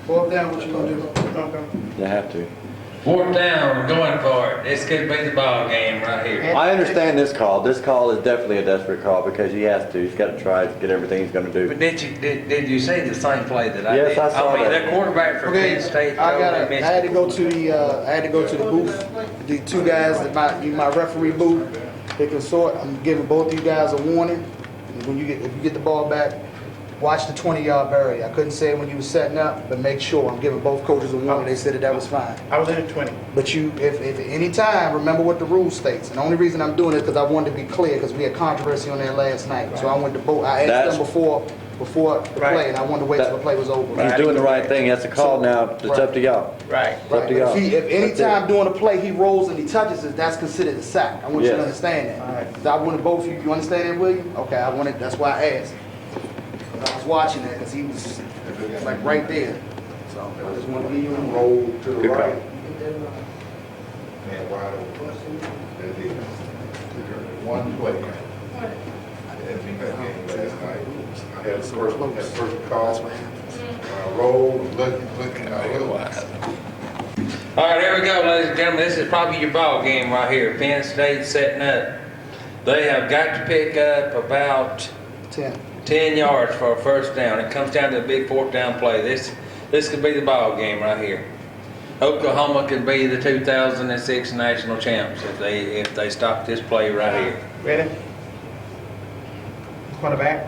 Fourth down, what you gonna do? You have to. Fourth down, going for it. This could be the ball game right here. I understand this call. This call is definitely a desperate call because he has to. He's got to try to get everything he's going to do. But did you see the same play that I did? Yes, I saw that. That quarterback for Penn State. I had to go to the booth. The two guys at my referee booth, they can sort. I'm giving both of you guys a warning. If you get the ball back, watch the 20-yard barrier. I couldn't say it when you were setting up, but make sure. I'm giving both coaches a warning. They said that was fine. I was in at 20. But if at any time, remember what the rule states. And the only reason I'm doing it is because I wanted to be clear, because we had controversy on that last night. So I went to both. I asked them before the play, and I wanted to wait till the play was over. He's doing the right thing. That's a call now. It's up to y'all. Right. It's up to y'all. If any time during the play he rolls and he touches it, that's considered a sack. I want you to understand that. All right. So I wanted both of you. You understand that, William? Okay. That's why I asked. I was watching that because he was like right there. So I just want to give you a roll to the Good right. call. Man wide open. That is. One play. I didn't think that game last night. I had the first call. Roll, looking. All right, here we go, ladies and gentlemen. This is probably your ball game right here. Penn State setting up. They have got to pick up about 10 yards for a first down. It comes down to a big fourth down play. This could be the ball game right here. Oklahoma could be the 2006 national champs if they stop this play right here. Ready? Quarterback.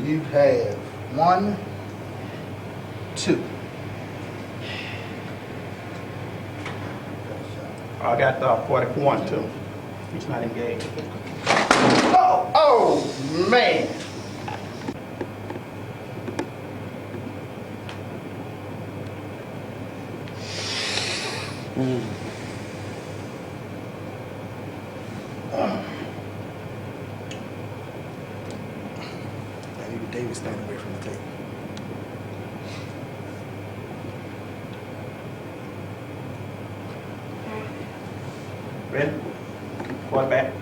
You have 1, 2. I got 41 too. He's not engaged. Oh man. Even David standing away from the table. Ready? Quarterback.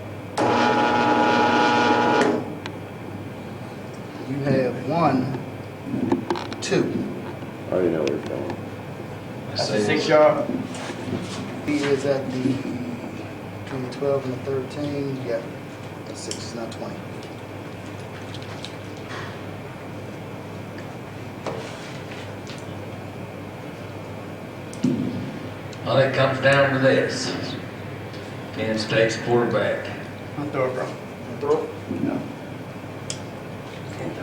You have 1, 2. I already know where it's going. That's a 6-yard. He is at between the 12 and the 13. Yeah, that's 6. It's not 20. Well, it comes down to this. Penn State's quarterback. I'll throw it, bro. Throw it. No.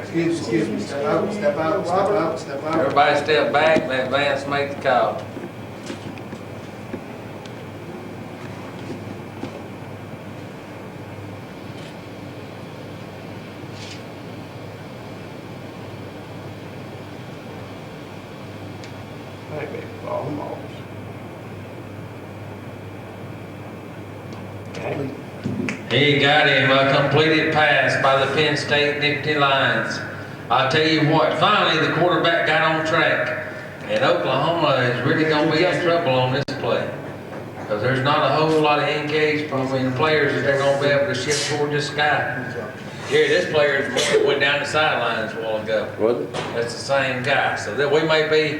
Excuse me. Step out. Everybody step back, let Vance make the call. Hey, baby, ball them off. He got him a completed pass by the Penn State Nittany Lions. I'll tell you what, finally the quarterback got on track. And Oklahoma is really going to be in trouble on this play. Because there's not a whole lot of engaged players that they're going to be able to shift toward the sky. Gary, this player went down the sidelines a while ago. Was it? That's the same guy. So that we may be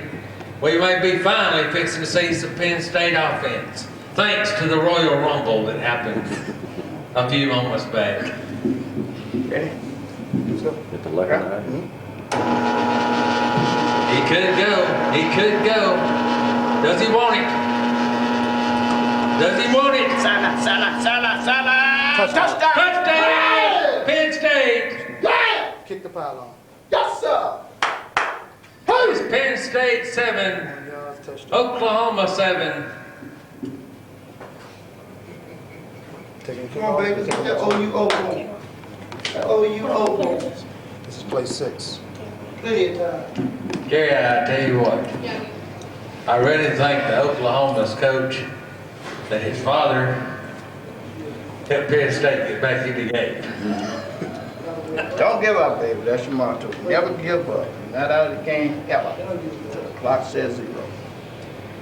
finally fixing to see some Penn State offense. Thanks to the Royal Rumble that happened a few moments back. Ready? Let's go. At the left eye. He could go. He could go. Does he want it? Does he want it? Touchdown. Touchdown! Penn State. Kick the pylon. Yes, sir. It's Penn State 7, 1 yard touchdown. Oklahoma 7. Taking Come on, baby. That OU Oklahoma. That OU Oklahoma. This is play 6. Plenty of time. Gary, I tell you what, I really think the Oklahoma's coach that his father helped Penn State get back in the game. Don't give up, baby. That's your motto. Never give up. Not out of the game ever. Till the clock says 0.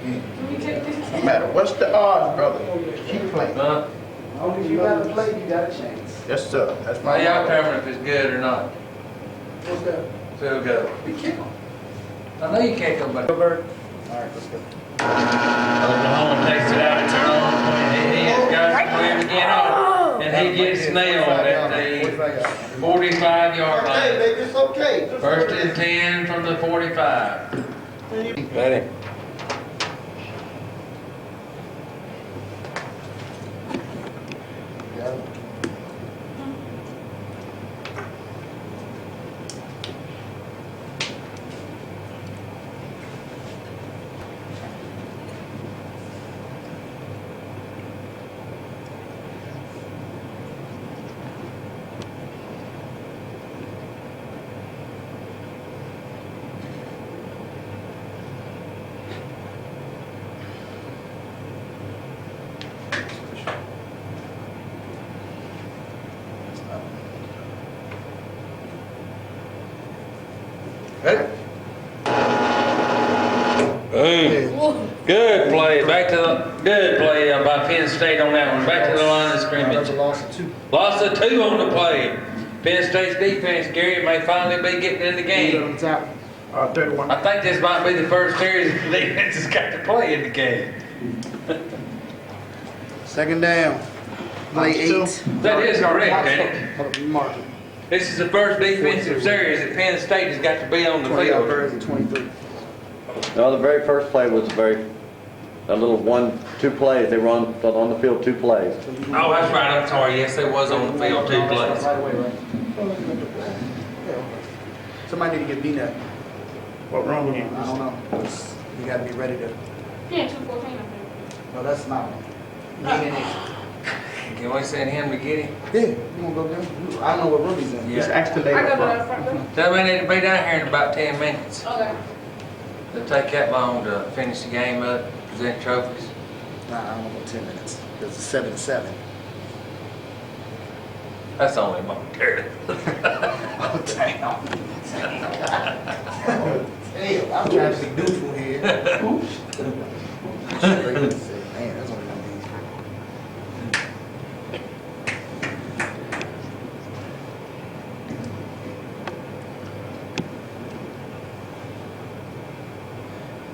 No matter what's the odds, brother, keep playing. Huh? As long as you gotta play, you got a chance. Yes, sir. That's my How y'all motto. determine if it's good or not? What's that? So go. Be careful. I know you can't go back. All right, let's go. Oklahoma takes it out, it's an on. He has got to clear again on. And he gets nailed at the 45-yard Okay, line. baby, it's okay. First and 10 from the 45. Ready? Good play. Back to the good play by Penn State on that one. Back to the line of scrimmage. Loss of 2. Loss of 2 on the play. Penn State's defense, Gary, may finally be getting in the game. On top. 31. I think this might be the first series the defense has got to play in the game. Second down. Play 8. That is correct, ain't it? Mark it. This is the first defensive series that Penn State has got to be on the 20 yard field. birds and 23. No, the very first play was a little 1-2 plays. They were on the field 2 plays. Oh, that's right. I'm sorry. Yes, there was on the field 2 plays. Right away, right? Somebody need to get B-net. What wrong with you? I don't know. You gotta be ready to. Yeah, 214, I think. No, that's not one. Get in there. Can we send him to get him? Yeah, you wanna go get him? I don't know what room he's in. Just Yeah. ask the I lady. go to the front door. Tell me they need to be down here in about 10 minutes. Okay. It'll take that long to finish the game up, present trophies. Nah, I don't know about 10 minutes. Because it's 7-7. That's only momentarily. Oh, damn. Damn, I'm trying to be neutral here. Oops. Man, that's only one thing.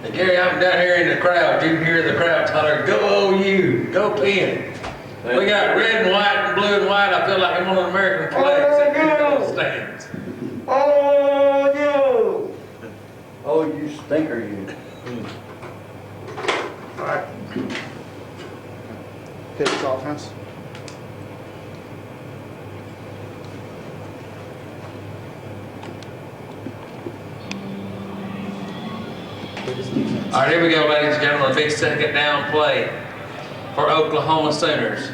Hey, Gary, I'm down here in the crowd. You can hear the crowd holler, "Go OU, go Penn." We got red and white and blue and white. I feel like I'm on an American flag sitting in the stands. Oh, no. Oh, you stinker, you. All right. Pitch offense. All right, here we go, ladies and gentlemen. A big second down play for Oklahoma Sooners.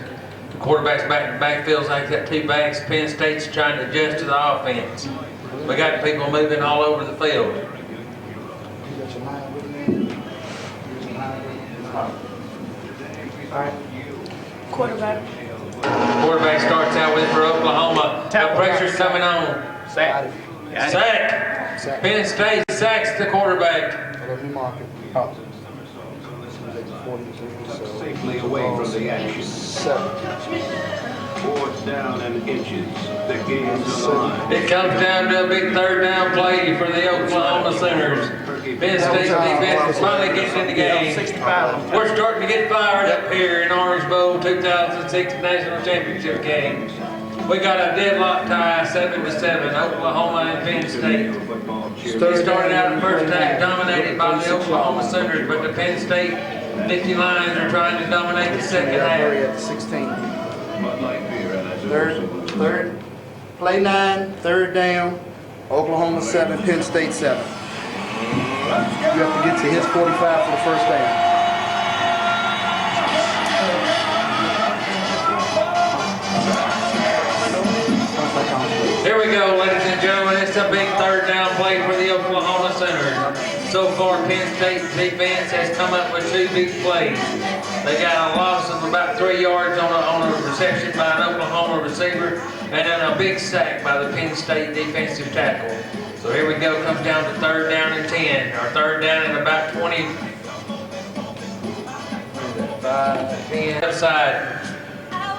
The quarterback's back in the backfield like that 2 backs. Penn State's trying to adjust to the offense. We got people moving all over the field. You got your line with me? You got your line with me? All right. Quarterback. Quarterback starts out with for Oklahoma. The pressure's coming on. Sack. Sack. Penn State sacks the quarterback. Let me mark it. Oh. Safely away from the action. 4th down and inches. The game's on the line. It comes down to a big 3rd down play for the Oklahoma Sooners. Penn State defense is finally getting in the game. We're starting to get fired up here in Orange Bowl 2006 National Championship game. We got a deadlock tie, 7-7, Oklahoma and Penn State. It started out the first half dominated by the Oklahoma Sooners, but the Penn State Nittany Lions are trying to dominate the second half. At 16. Third, play 9, 3rd down, Oklahoma 7, Penn State 7. You have to get to his 45 for the first down. Here we go, ladies and gentlemen. It's a big 3rd down play for the Oklahoma Sooners. So far, Penn State's defense has come up with 2 big plays. They got a loss of about 3 yards on a reception by an Oklahoma receiver, and then a big sack by the Penn State defensive tackle. So here we go, comes down to 3rd down and 10, or 3rd down and about 20. 10 outside.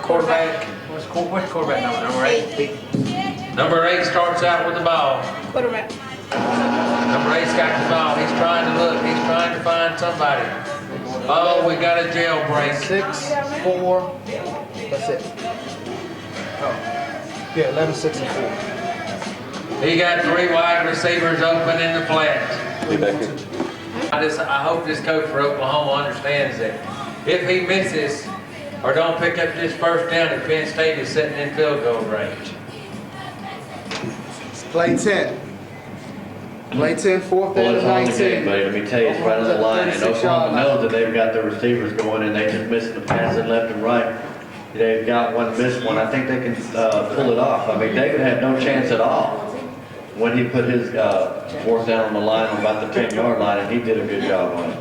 Quarterback, what's quarterback number? Number 8? Number 8 starts out with the ball. Quarterback. Number 8's got the ball. He's trying to look. He's trying to find somebody. Oh, we got a jailbreak. 6, 4, that's it. Oh. Yeah, 11, 6, and 4. He got 3 wide receivers open in the flat. I hope this coach for Oklahoma understands that if he misses or don't pick up this first down, that Penn State is sitting in field goal range. Play 10. Play 10, 4th Well, down it's and on the game, 19. but let me tell you, it's right on the line, and Oklahoma knows that they've got the receivers going, and they just missing the passing left and right. They've got one missed one. I think they can pull it off. I mean, David had no chance at all when he put his 4th down on the line on about the 10-yard line, and he did a good job on it.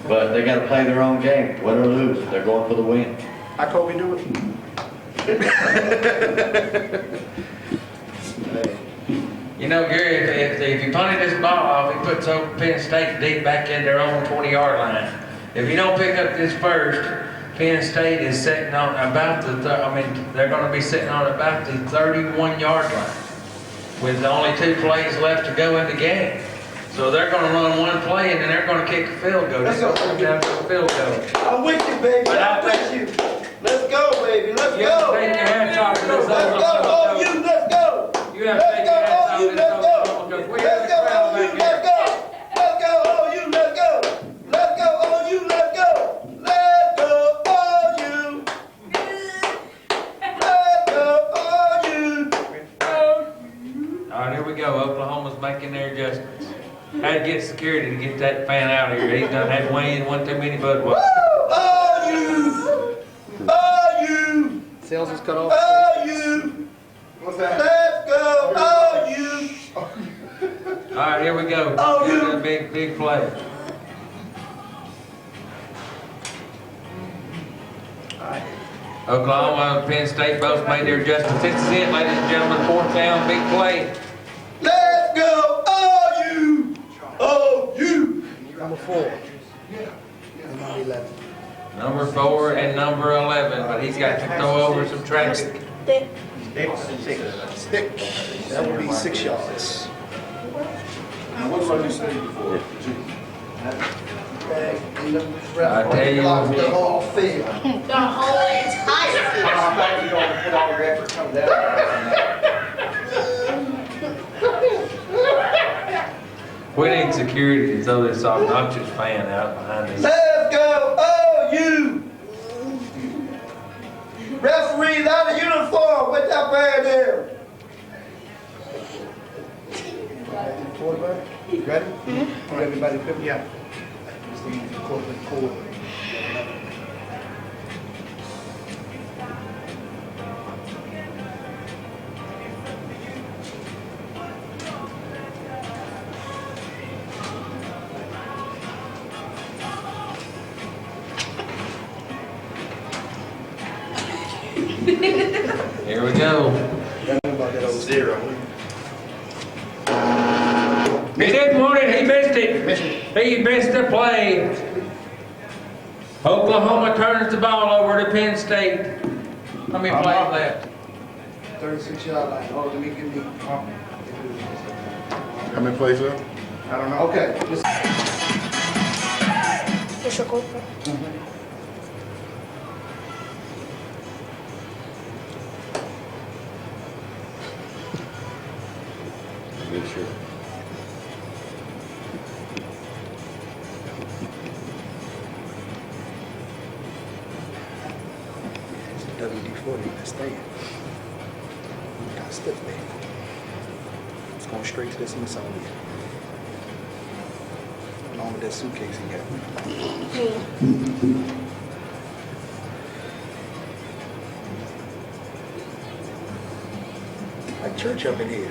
But they got to play their own game, win or lose. They're going for the win. How could we do it? You know, Gary, if you punted this ball off, he puts Penn State deep back in their own 20-yard line. If you don't pick up this first, Penn State is sitting on about they're going to be sitting on about the 31-yard line with only 2 plays left to go in the game. So they're going to run one play and then they're going to kick a field goal. Let's go down to a field goal. I'm with you, baby. I'm with you. Let's go, baby. Let's go. Take your hats off to this Let's go, oh, you. Let's go. You have to take your hats off to this Let's go. because we Let's have the go, crowd oh, you. back Let's here. go. Let's go, oh, you. Let's go. Let's go, oh, you. Let's go. Let's go, oh, you. Let's go, oh, you. All right, here we go. Oklahoma's making their adjustments. Had to get security to get that fan out of here. He's done had one too many Budweiser. Oh, you. Oh, you. Sales was cut off. Oh, you. What's that? Let's go. Oh, you. All right, here we go. Oh, Here's you. a big play. Oklahoma and Penn State both made their adjustments. This is it, ladies and gentlemen. 4th down, big play. Let's go. Oh, you. Oh, you. Number 4. And number 11. Number 4 and number 11, but he's got to throw over some traffic. Stick. That would be 6 yards. What did you say before? I tell you what, The whole field. The whole entire we need security to throw this obnoxious fan out behind us. Let's go. Oh, you. Referees out of uniform with that band there. Quarterback, you ready? Mm-hmm. Everybody pick me up. Here we go. Zero. He didn't want it, he missed it. He missed the play. Oklahoma turns the ball over to Penn State. How many plays left? 36-yard line. Oh, let me give me. How many plays left? I don't know. Okay. It's your GoPro. Make sure. WD-40, that's staying. Got stiff there. It's going straight to the Smithsonian. Along with that suitcase he got. Like church up in here.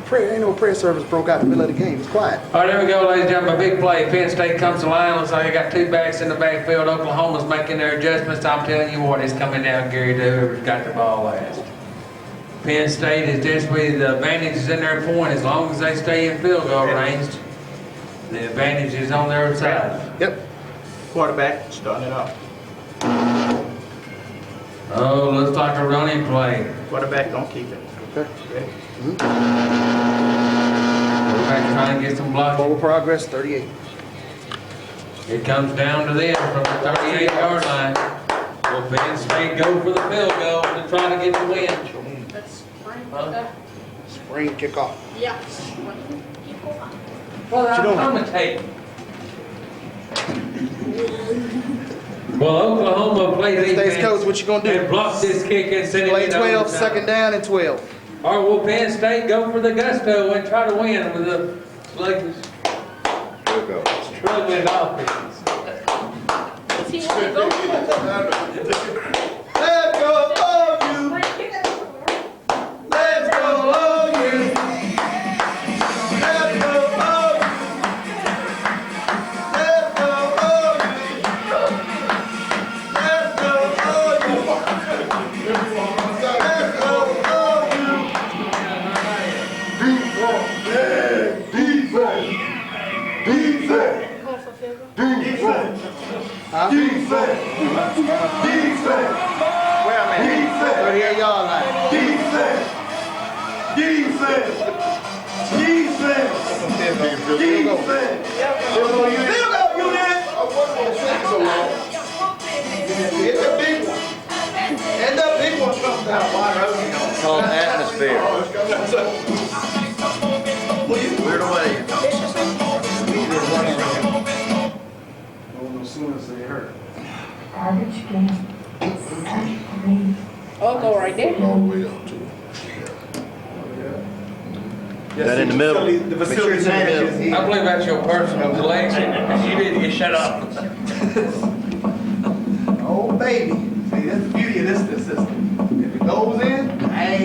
Prayer, ain't no prayer service broke out in the middle of the game. It's quiet. All right, there we go, ladies and gentlemen. A big play. Penn State comes to line. Looks like they got two backs in the backfield. Oklahoma's making their adjustments. I'm telling you what, it's coming down, Gary, to whoever's got the ball last. Penn State is desperately, the advantage is in their point. As long as they stay in field goal range, the advantage is on their side. Yep. Quarterback starting it off. Oh, looks like a running play. Quarterback, don't keep it. Okay. Ready? Quarterback trying to get some blocking. Forward progress, 38. It comes down to them from the 38-yard line. Will Penn State go for the field goal to try to get the win? That's spring. Spring kickoff. Yeah. Spring. Well, What you doing? I'm commentating. Well, Oklahoma played States defense coach, what you gonna do? and blocked this kick and sent it Play in 12, overtime. second down and 12. All right, will Penn State go for the gusto and try to win with the sluggish, Here we go. struggling offense? See what we go for? Let's go, all you. Let's go, all you. Let's go, all you. Let's go, all you. Let's go, all you. Let's go, all you. Defense. Defense. Going for field goal? Defense. Defense. Defense. Where am I? Defense. 38-yard line. Defense. Defense. Defense. Defense. Field goal unit. Get the big one. And the big one comes down. Called atmosphere. Cleared away. As soon as they hurt. Oh, go right there. All the way up to it. That in the middle. The facility manager is I here. believe that's your personal collection. You need to get shut up. Oh, baby. See, that's the beauty of this system. If it goes in, hey,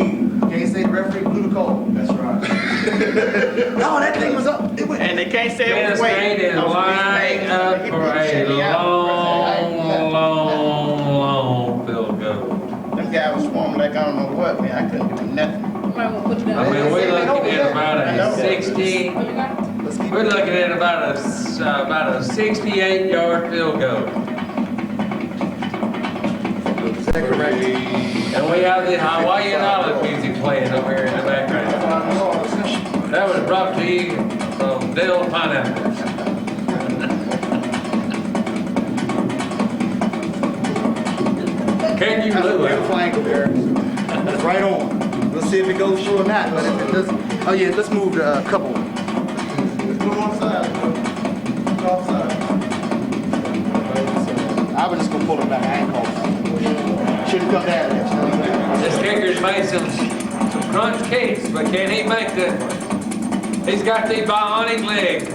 can't say the referee blew the call. That's right. No, that thing was up. It went. And they can't say it Penn was State wait. is lined up for a long field goal. Them guys was swarming like I don't know what, man. I couldn't do nothing. Might want to put it I down. mean, we're looking at about a 60, Oh, you got it? Let's keep we're looking at about a 68-yard field goal. Is that correct? And we have the Hawaiian Olive music playing over here in the background. That was brought to you from Dill Pineapples. Can you That's a live beautiful angle there. It's right on. Let's see if it goes through or not. But if it doesn't, oh yeah, let's move the couple. Let's move on side. Off side. I was just gonna pull it back. I ain't calling. Should've come down there. This kicker's made some crunch kicks, but can he make the? He's got the bionic leg.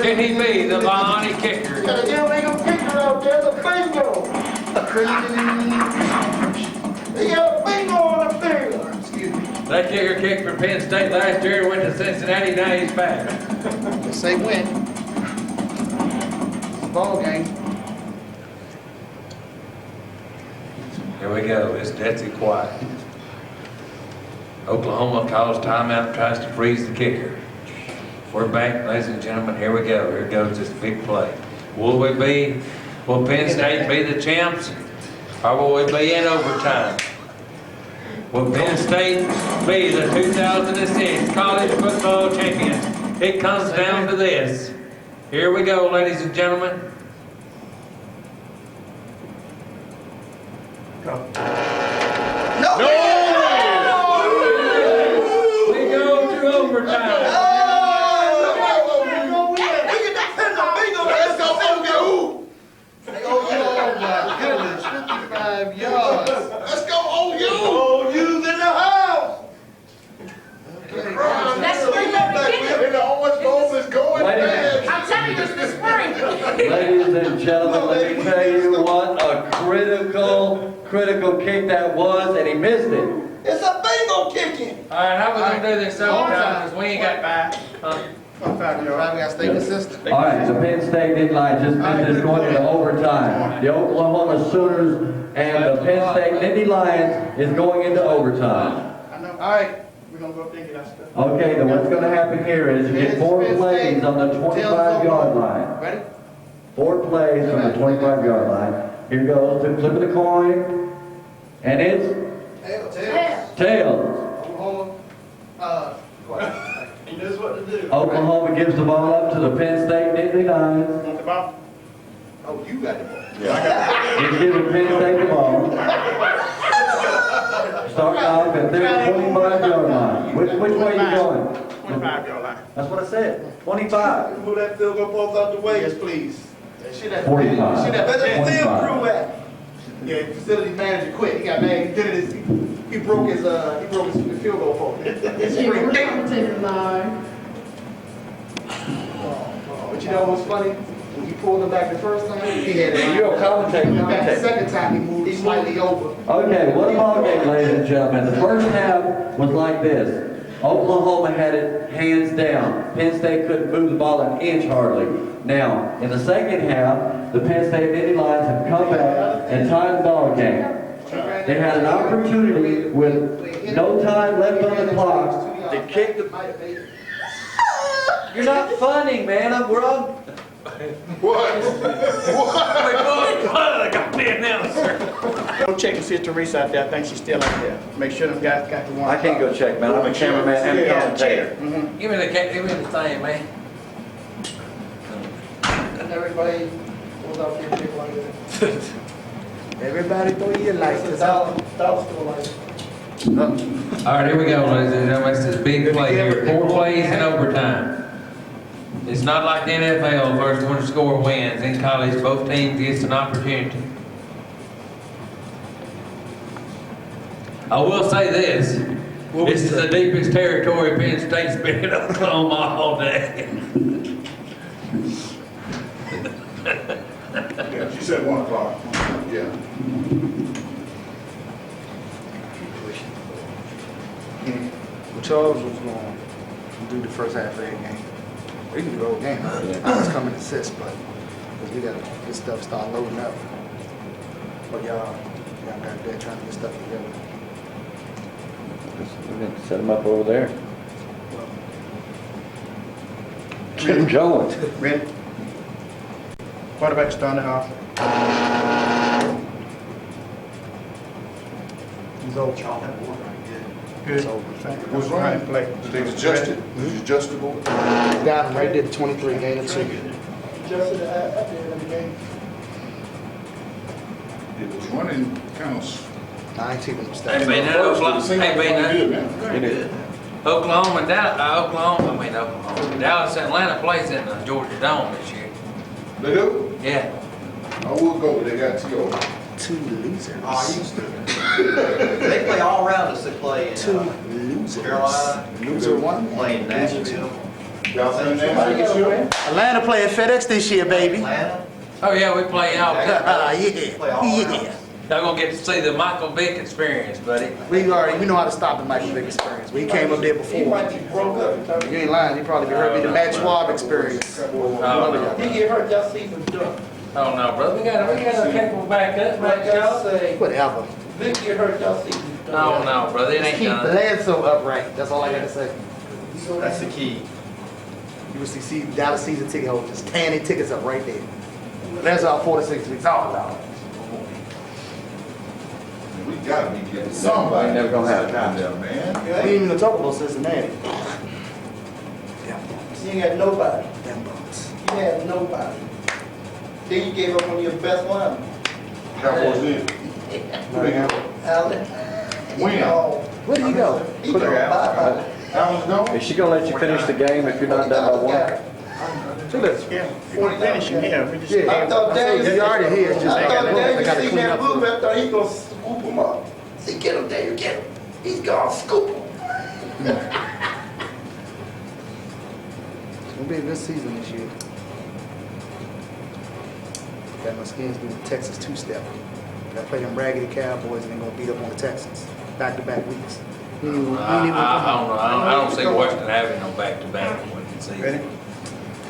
Can he be the bionic kicker? Got a illegal kicker out there, the bingo. They got a bingo on the field. Excuse me. That kicker kicked for Penn State last year, went to Cincinnati, now he's back. Just say win. It's a ball game. Here Here we go. It's deathly quiet. Oklahoma calls timeout, tries to freeze the kicker. We're back, ladies and gentlemen. Here we go. Here goes this big play. Will Penn State be the champs, or will we be in overtime? Will Penn State be the 2006 college football champions? It comes down to this. Here we go, ladies and gentlemen. We go to overtime. Oh my goodness, 55 yards. Let's go, OU! OU's in the house. That's spring baby And the Orange Bowl is going bad. I'm telling you, it's the spring. Ladies and gentlemen, let me tell you what a critical kick that was, and he missed it. It's a bingo kicking. All right, how we gonna do this overtime? Because we ain't got back. We gotta stay consistent. All right, the Penn State Nittany just missed this going into overtime. The Oklahoma Sooners and the Penn State Nittany Lions is going into overtime. All right, we're gonna go up there and get our stuff. Okay, then what's going to happen here is you get 4 plays on the 25-yard line. Ready? 4 plays from the 25-yard line. Here goes to flip of the coin, and it's tails. Oklahoma, he knows what to do. Oklahoma gives the ball up to the Penn State Nittany Lions. Want the ball? Oh, you got the ball. He's giving Penn State the ball. Starting off at their 25-yard line. Which way are you going? 25-yard line. That's what I said. 25. Move that field goal post out the way. Yes, please. Shit at 45. Shit at the field 25. crew at. Yeah, facility manager quit. He got mad. He did it. He broke his field goal post. It's spring. But you know what's funny? When he pulled him back the first time, he had it. You're a commentator. Back the second time, he moved slightly over. Okay, what a ball game, ladies and gentlemen. The first half was like this. Oklahoma had it hands down. Penn State couldn't move the ball an inch hardly. Now, in the second half, the Penn State Nittany Lions have come back and tied the ball game. They had an opportunity with no time left on the clock to kick the... You're not funny, man. We're on... What? I got the announcer. Go check and see if Teresa out there. I think she's still out there. Make sure them guys got the one. I can't go check, man. I'm a cameraman and commentator. Give me the thing, man. And everybody pulls out their big one. Everybody throw your license out. All right, here we go, ladies and gentlemen. This is a big play here. 4 plays in overtime. It's not like the NFL, first one to score wins. In college, both teams gets an opportunity. I will say this. This is the deepest territory Penn State's been in Oklahoma all day. Yeah, she said 1 o'clock. Yeah. Charles was going to do the first half of that game. We can do the whole game. I was coming to assist, but because we got this stuff start loading up. But y'all got there trying to get stuff together. We're going to set them up over there. Get them going. Ready? Quarterback starting off. He's old Charles. Good. What's wrong? Play. It's adjusted. It's adjustable. Got him right there at 23, gain of 2. Adjusted at the end of the game. It was running kind of. I ain't taking them Hey, stats. man, that Oklahoma, hey, Good, man, man. Good. Oklahoma, Dallas, Atlanta plays in the Georgia Dome this year. They do? Yeah. I will go, they got T.O. 2 losers. They play all around us. They play in 2 losers. Carolina, Loser 1. playing Nashville, Y'all seen that this year? Atlanta playing FedEx this year, baby. Atlanta. Oh, yeah, we play y'all. Play all around Yeah. us. Y'all gonna get to see the Michael Vick experience, buddy. We know how to stop the Michael Vick experience. We came up there before. You ain't lying. You probably heard me the Matt Schwab experience. Oh, He get hurt y'all season done. no, brother. We got a capable backup, right, y'all? Whatever. Vic, you heard y'all see. No, no, brother, it ain't Keep done. Bledsoe upright. That's all I gotta say. That's the key. You will see Dallas season ticket holders tearing their tickets up right there. That's all 4 to 6 weeks. All about. We gotta be getting somebody. Never gonna have down there, man. We ain't even gonna talk about Cincinnati. You ain't got nobody. Them bums. You had nobody. Then you gave up on your best one. Cowboys in. Allen. When? Where do you go? He go bye-bye. Allen's gone? Is she gonna let you finish the game if you're not done by one? Two less. Finishing, yeah. We just Yeah. I thought Daniel, You already here. It's just I they thought gotta Daniel clean seen that up. move. I thought he gonna scoop him up. Say, get him, Daniel, get him. He's gonna scoop him. It's gonna be a good season this year. Got my skins doing the Texas two-step. Got to play them raggedy Cowboys and they're gonna beat up on the Texans. Back-to-back weeks. We ain't even come on. I don't see Washington having no back-to-back in one season.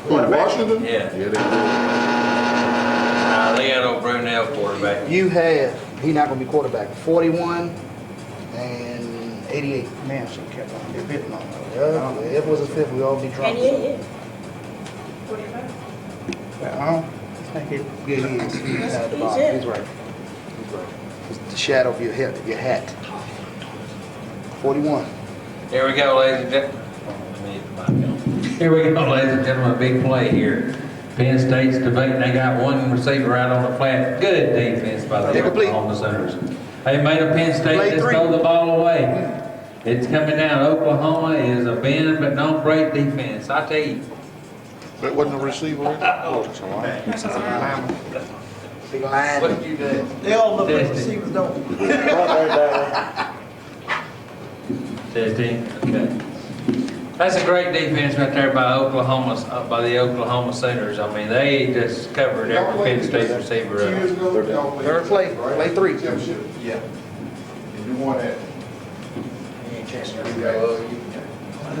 Who, Washington? Yeah. Yeah, They got old Brunel quarterback. You have, he not gonna be quarterback, 41 and 88. Man, she kept on, they're hitting on that. Yeah, if it was a fifth, we all be dropping. What do you think? Well, yeah, he is. He's at the bottom. He's right. He's right. It's the shadow of your head, your hat. 41. Here we go, ladies and gentlemen. Here we go, ladies and gentlemen, a big play here. Penn State's debating, they got one receiver out on the flat. Good defense by the Incomplete. Oklahoma Sooners. They made a Penn State Play just three. throw the ball away. It's coming down. Oklahoma is a bend but don't break defense. I tell you. That wasn't a receiver, right? Oh, it's a line. Big line. What did you do? They all look like Testing. receivers, don't they? Testing. Okay. That's a great defense right there by the Oklahoma Sooners. I mean, they just covered every Penn State receiver 2 years up. ago, y'all played Third play. right? Play three. Championship. Yeah. And you won that.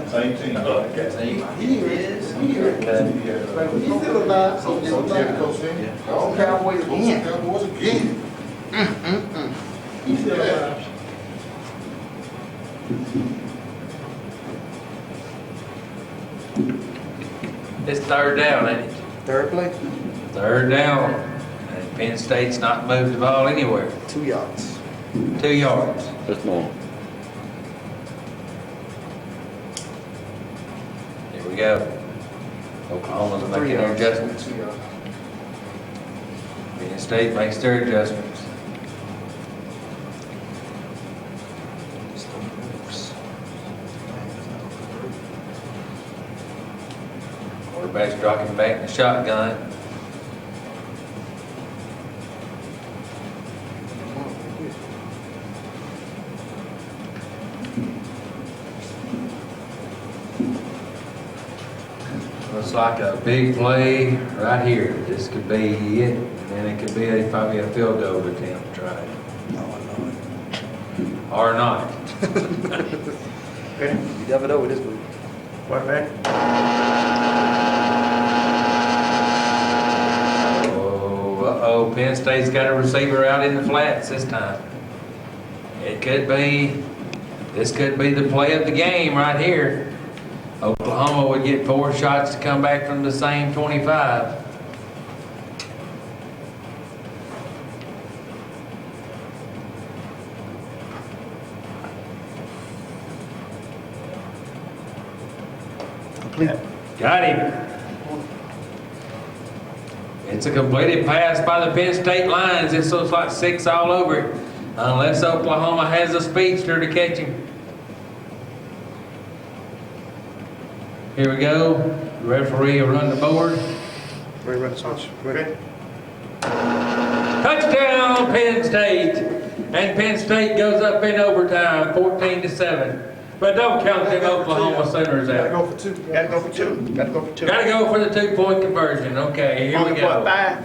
Same team. He is. He's still alive. So you had to coach him? Oh, Cowboys again. Cowboys again. He's still alive. It's third down, ain't it? Third play. Third down. And Penn State's not moved the ball anywhere. 2 yards. 2 yards. That's normal. Here we go. Oklahoma's 3 making their yards. adjustments. 2 yards. Penn State makes their adjustments. Quarterback's dropping back in the shotgun. Looks like a big play right here. This could be it, and it could be probably a field goal attempt to try it. Or not. You never know with this group. Oh, uh-oh, Penn State's got a receiver out in the flats this time. This could be the play of the game right here. Oklahoma would get 4 shots to come back from the same 25. Complete. Got him. It's a completed pass by the Penn State lines. This looks like 6 all over it. Unless Oklahoma has a speedster to catch him. Here we go. The referee will run the board. Ready, ready, switch. Ready. Touchdown, Penn State. And Penn State goes up in overtime, 14-7. But don't count them Oklahoma Sooners Gotta out. go for 2. Gotta go for 2. Gotta go for 2. Gotta go for the 2-point conversion. Okay, here we go. 5.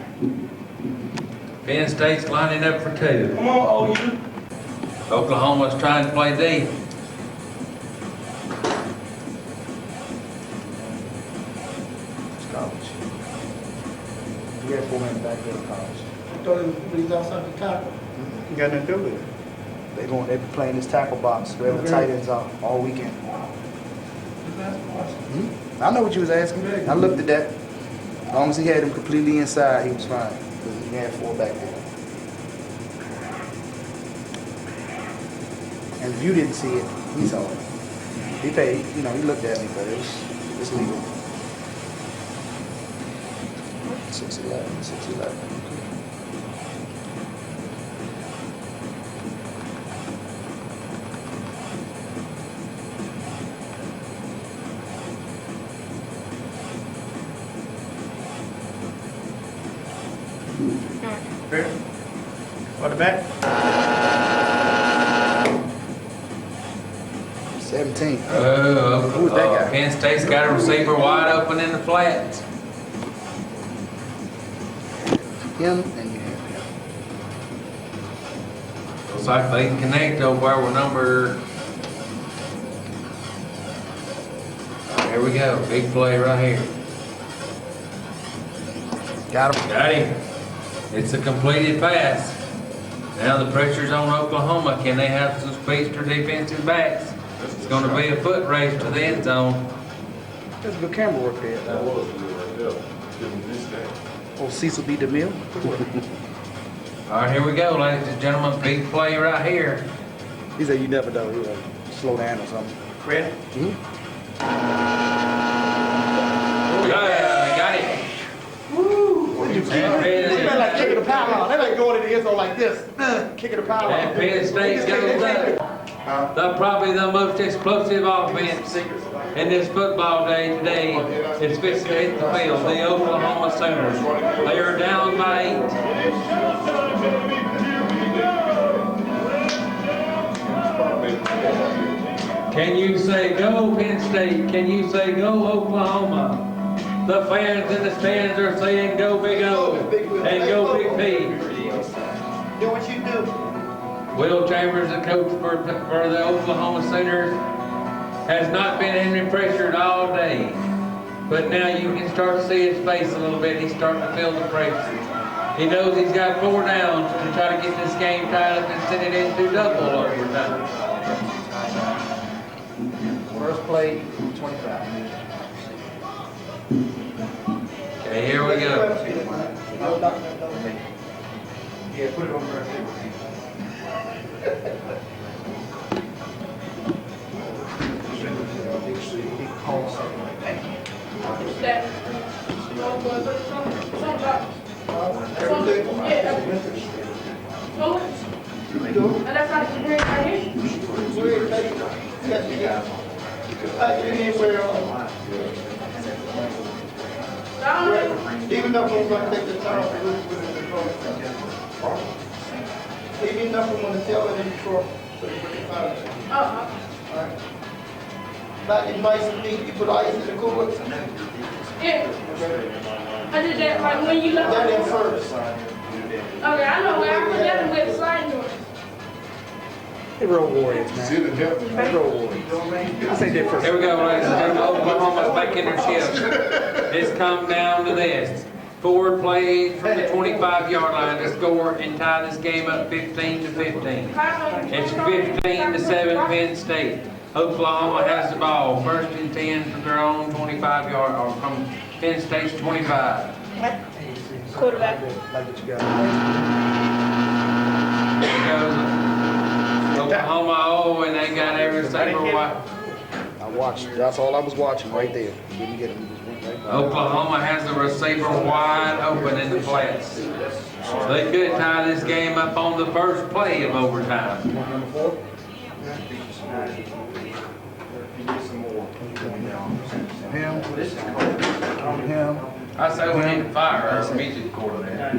Penn State's lining up for 2. Come on, OU. Oklahoma's trying to play D. It's college. We had 4 men back there in college. I thought he was outside the tackle. You got nothing to do with it. They be playing this tackle box, wherever the tight ends are, all weekend. I know what you was asking. I looked at that. As long as he had him completely inside, he was fine. Because he had 4 back there. And if you didn't see it, he saw it. He paid, he looked at me, but it's legal. 6'11", 6'11". On the back? 17. Oh, Who's that guy? Penn State's got a receiver wide open in the flats. Him and you have him. Looks like they can connect over where we're number. There we go. Big play right here. Got him. Got him. It's a completed pass. Now the pressure's on Oklahoma. Can they have some speedster defensive backs? It's going to be a foot race to the end zone. That's good camera work there. Old Cecil B. DeMille. All right, here we go, ladies and gentlemen. Big play right here. He said you never know. He like slow down or something. Ready? Got it. They like kicking the power line. They like going in the end zone like this. Kicking the power line. And Penn State goes up. Probably the most explosive offense in this football day today is fixing to hit the field. The Oklahoma Sooners. They are down by 8. Can you say go Penn State? Can you say go Oklahoma? The fans in the stands are saying go Big O and go Big P. Do what you do. Will Chambers, the coach for the Oklahoma Sooners, has not been any pressured all day. But now you can start to see his face a little bit. He's starting to feel the pressure. He knows he's got 4 downs to try to get this game tied up and send it into double overtime. First play, 25. Okay, here we go. Yeah, put it on right there. Even though I'm going to take the time to look with the control. Even though I'm going to tell it in control. Alright. Back in nice and neat, you put ice in the cooler. Yeah. I did that like when you left. That in first. Okay, I know where I put that in with the sliding doors. They road warriors, man. They road warriors. I say that first. Here we go, ladies and gentlemen. Oklahoma's making their shift. It's come down to this. 4 plays from the 25-yard line to score and tie this game up 15-15. It's 15-7 Penn State. Oklahoma has the ball. 1st and 10 from their own 25-yard, or from Penn State's 25. Quarterback. Like what you got. Here goes Oklahoma, and they got every receiver wide. I watched. That's all I was watching right there. Didn't get him. He just went right by. Oklahoma has the receiver wide open in the flats. They could tie this game up on the first play of overtime. Number 4? Him. Him. I say we need to fire our music coordinator.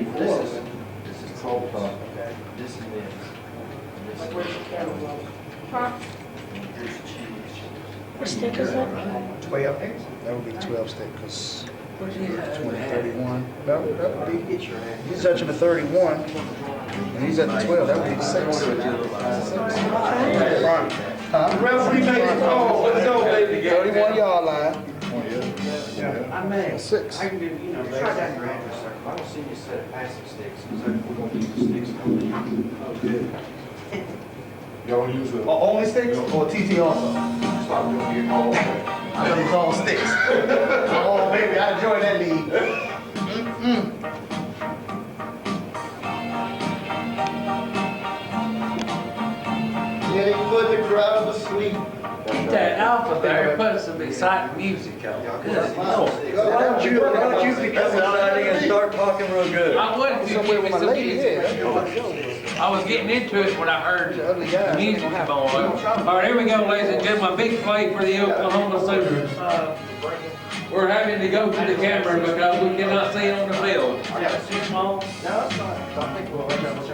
What stick is that? 12. That would be 12 stick because 20-31. That would be. He's touching the 31, and he's at the 12. That would be 6. Huh? Referee made it call. Let's go, baby. 31-yard line. I may. 6. I can do, try that in your address, sir. I don't see you set of passing sticks, because we're going to use the sticks. Oh, good. Y'all use it. Only sticks or TT also? Stop doing it all. I thought it was all sticks. Oh, baby, I enjoy that league. Yeah, they put the crowd to sleep. Get that alpha there, put some exciting music on. Why don't you become exciting and start talking real good? I wanted to give me some music. I was getting into it when I heard the music come on. All right, here we go, ladies and gentlemen. Big play for the Oklahoma Sooners. We're having to go to the camera because we cannot see on the field.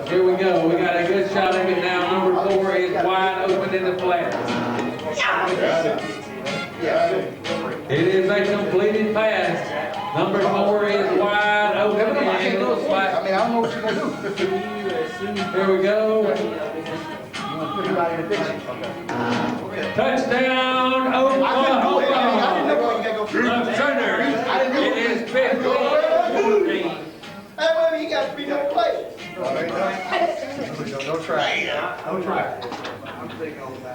Here we go. We got a good shot of it now. Number 4 is wide open in the flat. It is a completed pass. Number 4 is wide open in the flat. I mean, I don't know what you're gonna do. Here we go. Put everybody in the picture. Touchdown, I couldn't do it. I didn't know Oklahoma. you gotta go through. The Sooners. It is 15-14. Hey, wait, you got 3 more plays. Don't try. Don't try.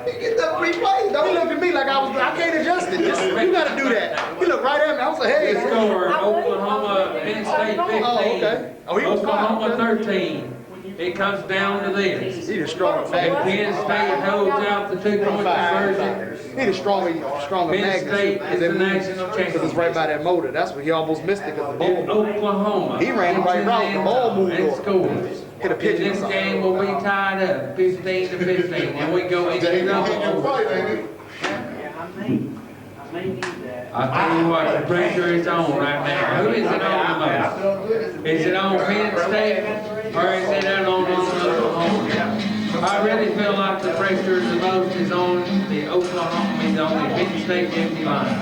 You get the 3 plays. Don't look at me like I can't adjust it. You gotta do that. You look right at me. I was like, hey. Score, Oklahoma, Penn State 15. Oh, okay. Oh, he was Oklahoma 13. It comes down to this. He's a strong And magnet. Penn State holds out the 2-point conversion. He's a stronger Penn magnet. State is the national Because it's champion. right by that motor. That's what he almost missed it because the And ball. Oklahoma. He ran the right route. The ball moved and over. scores. Hit a And pigeon or this something. game will be tied up 15-15. And we go into Jamie, double you can overtime. fight, ain't it? I tell you what, the pressure is on right now. Who is it on the most? Is it on Penn State or is it on Oklahoma? I really feel like the pressure the most is on the Oklahoma, is on the Penn State empty line.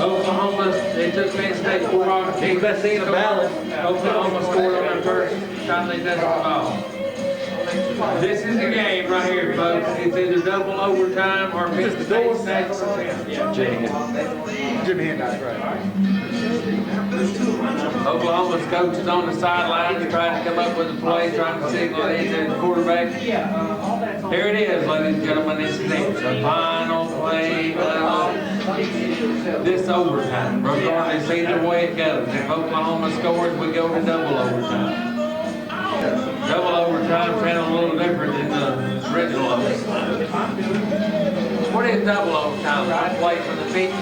Oklahoma, they took Penn State 4 on the Best thing about it. Oklahoma scored on their first time they touched the ball. This is the game right here, folks. It's either double overtime or Penn State snatches a chance. Yeah, Jimmy Hendricks, right. Oklahoma's coach is on the sidelines trying to come up with a play, trying to signal it to the quarterback. Here it is, ladies and gentlemen. This is it. The final play of this overtime. Regardless either way it goes. If Oklahoma scores, we go to double overtime. Double overtime sounds a little different than the original overtime. What is double overtime? One play for the 50?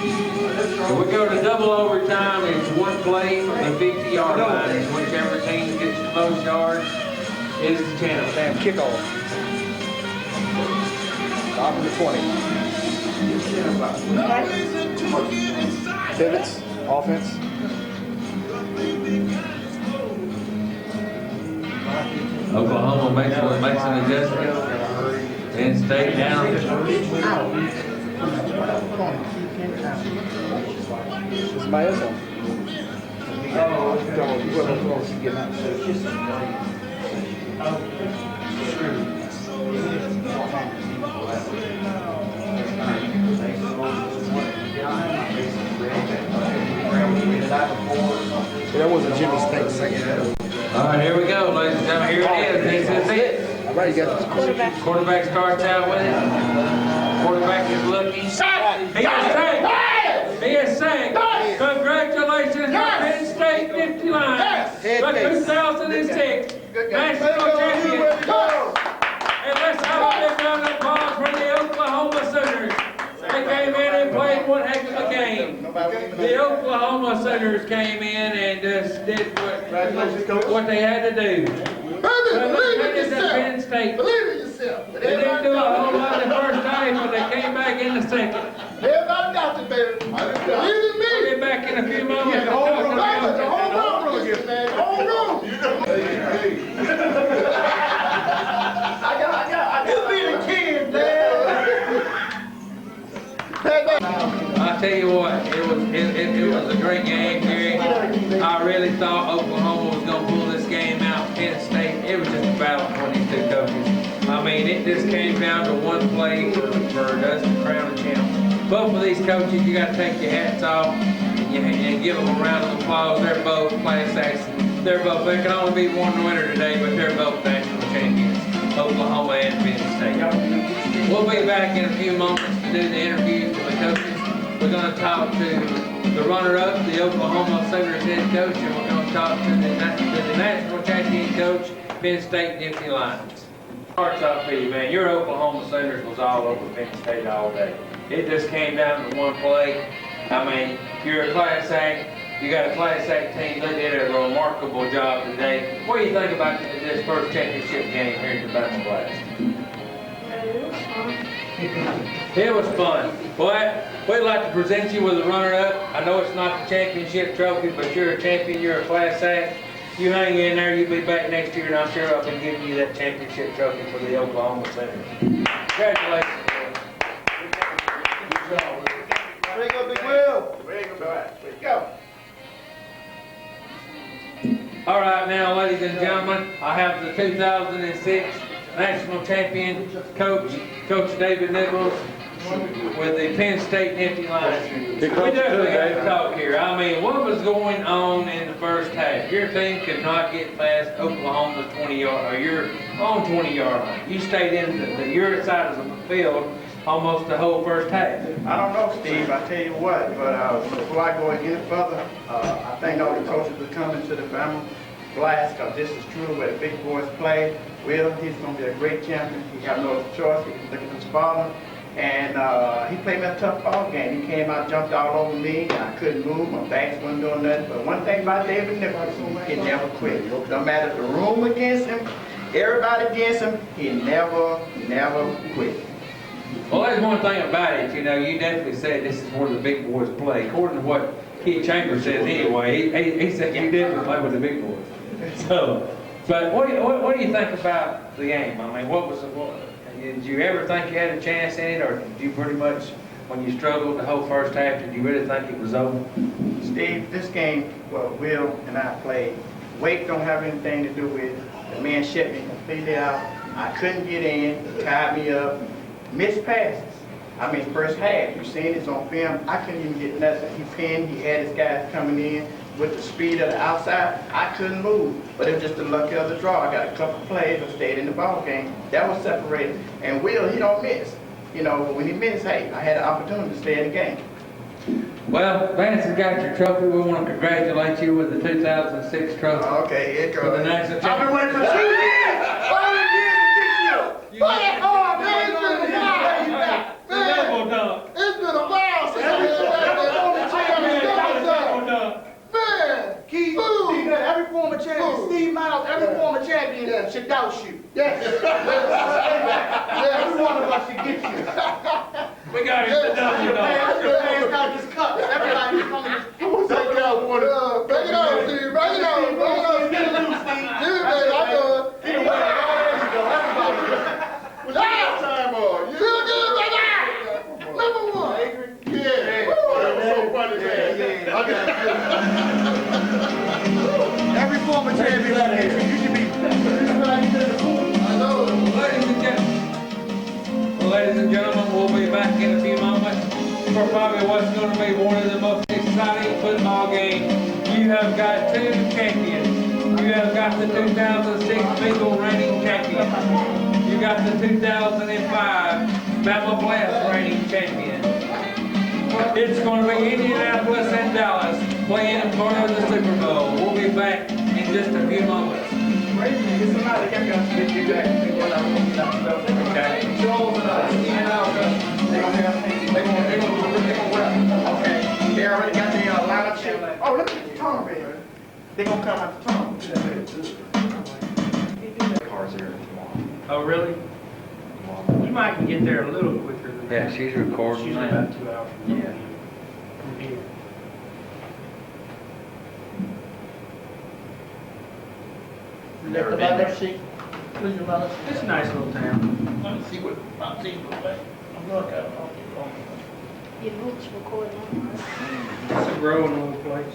If we go to double overtime, it's one play from the 50-yard line. It's whichever team gets the most yards is the champion. Damn kickoff. Off of the 20. Pivots, offense. Oklahoma makes an adjustment. Penn State down. Somebody else on. That wasn't Jimmy Snake singing that. All right, here we go, ladies and gentlemen. Here it is. This is it. All right, you got this. Quarterback starts out with it. Quarterback is looking. He is sacked. He is sacked. Congratulations to Penn State 50 line. The 2006 national champion. And let's have a big round of applause for the Oklahoma Sooners. They came in and played one heck of a game. The Oklahoma Sooners came in and just did what they had to do. Believe in yourself. Penn State. Believe in yourself. They didn't do a whole lot the first time, but they came back in the second. Everybody got it, baby. Believe in me. We'll get back in a few moments. The whole room. The whole room again, man. The whole room. I got be the kid, man. I tell you what, it was a great game, Gary. I really thought Oklahoma was going to pull this game out. Penn State, it was just a battle for these two coaches. I mean, it just came down to one play for us to crown a champ. Both of these coaches, you got to take your hats off and give them a round of applause. They're both class acts. There can only be one winner today, but they're both national champions. Oklahoma and Penn State. We'll be back in a few moments to do the interviews with the coaches. We're going to talk to the runner-up, the Oklahoma Sooners head coach, and we're going to talk to the national champion coach, Penn State Nittany Lions. Starts off for you, man. Your Oklahoma Sooners was all over Penn State all day. It just came down to one play. I mean, you're a Class A. You got a Class A team. They did a remarkable job today. What do you think about this first championship game here at the Bama Blast? It was fun. It was fun. Well, we'd like to present you with a runner-up. I know it's not the championship trophy, but you're a champion. You're a Class A. You hang in there. You'll be back next year, and I'm sure I'll be giving you that championship trophy for the Oklahoma Sooners. Congratulations. Bring up Big Will. Bring him back. Let's go. All right, now, ladies and gentlemen, I have the 2006 national champion coach, Coach David Nichols, with the Penn State Nittany Lions. We definitely have to talk here. I mean, what was going on in the first half? Your team could not get past Oklahoma's 20-yard, or your own 20-yard line. You stayed in your side of the field almost the whole first half. I don't know, Steve, I tell you what, but before I go any further, I think all the coaches are coming to the Bama Blast, because this is truly where the big boys play. Will, he's going to be a great champion. He got no choice. He can look at his father. And he played me a tough ball game. He came out, jumped all over me, and I couldn't move. My backs wasn't doing nothing. But one thing about David Nichols, he never quit. No matter the room against him, everybody against him, he never quit. Well, there's one thing about it, you know, you definitely said this is where the big boys play. According to what Keith Chambers says anyway, he said you definitely play with the big boys. So, but what do you think about the game? I mean, did you ever think you had a chance in it, or did you pretty much, when you struggled the whole first half, did you really think it was over? Steve, this game, well, Will and I played, weight don't have anything to do with it. The man shut me completely out. I couldn't get in, tied me up, missed passes. I mean, first half, you seen this on film, I couldn't even get nothing. He pinned, he had his guys coming in with the speed of the outside. I couldn't move, but it was just the luck of the draw. I got a couple plays, I stayed in the ball game. That was separated. And Will, he don't miss. You know, when he missed, hey, I had an opportunity to stay in the game. Well, Vance has got your trophy. We want to congratulate you with the 2006 trophy. Okay, here it goes. For the national I've been waiting for 2 years. 5 years to get you. Oh, man, it's been a while. Man, it's been a while since I've been back. Man, Keith, every former champion, Steve Miles, every former champion should douse you. Yes. Every one of us should get you. We got it. Your fans got this cup. Everybody's coming. Take it out, water. Bring it out, Steve. Bring it out. Bring it out. Get it loose, Steve. Get it, baby. I know it. Get it away. There you go. Everybody. What's your time on? You good, baby? Number one. Yeah. That was so funny, man. I got it. Every former champion, you should be. I know. Ladies and gentlemen, we'll be back in a few moments for probably what's going to be one of the most exciting football games. You have got two champions. You have got the 2006 Bengal reigning champion. You got the 2005 Bama Blast reigning champion. It's going to be Indianapolis and Dallas playing for the Super Bowl. We'll be back in just a few moments. Okay, they already got the lineup sheet. Oh, look at the tongue, baby. They're going to come out the tongue. Cars here tomorrow. Oh, really? You might can get there a little quicker than that. Yeah, she's recording She's now. about 2 hours from Yeah. here. Never been there. It's a nice little town. Your boots recording on, right? It's a growing old place.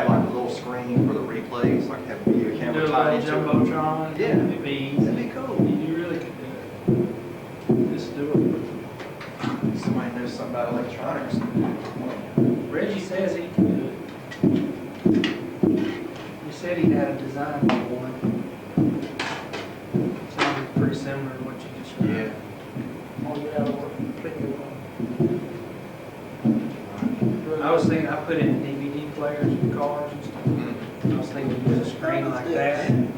have like a little screen for the replays, like have video Do a camera tied little into it. jumbotron. Yeah. It'd be easy. That'd be cool. You really could do it. Just do Somebody knows something about electronics. it. Reggie says he can do it. He said he had a design for one. Sounded pretty similar to what you described. Yeah. Oh, you gotta work completely on. I was thinking, I put in DVD players in cars and stuff. I was thinking use a screen like that. I mean,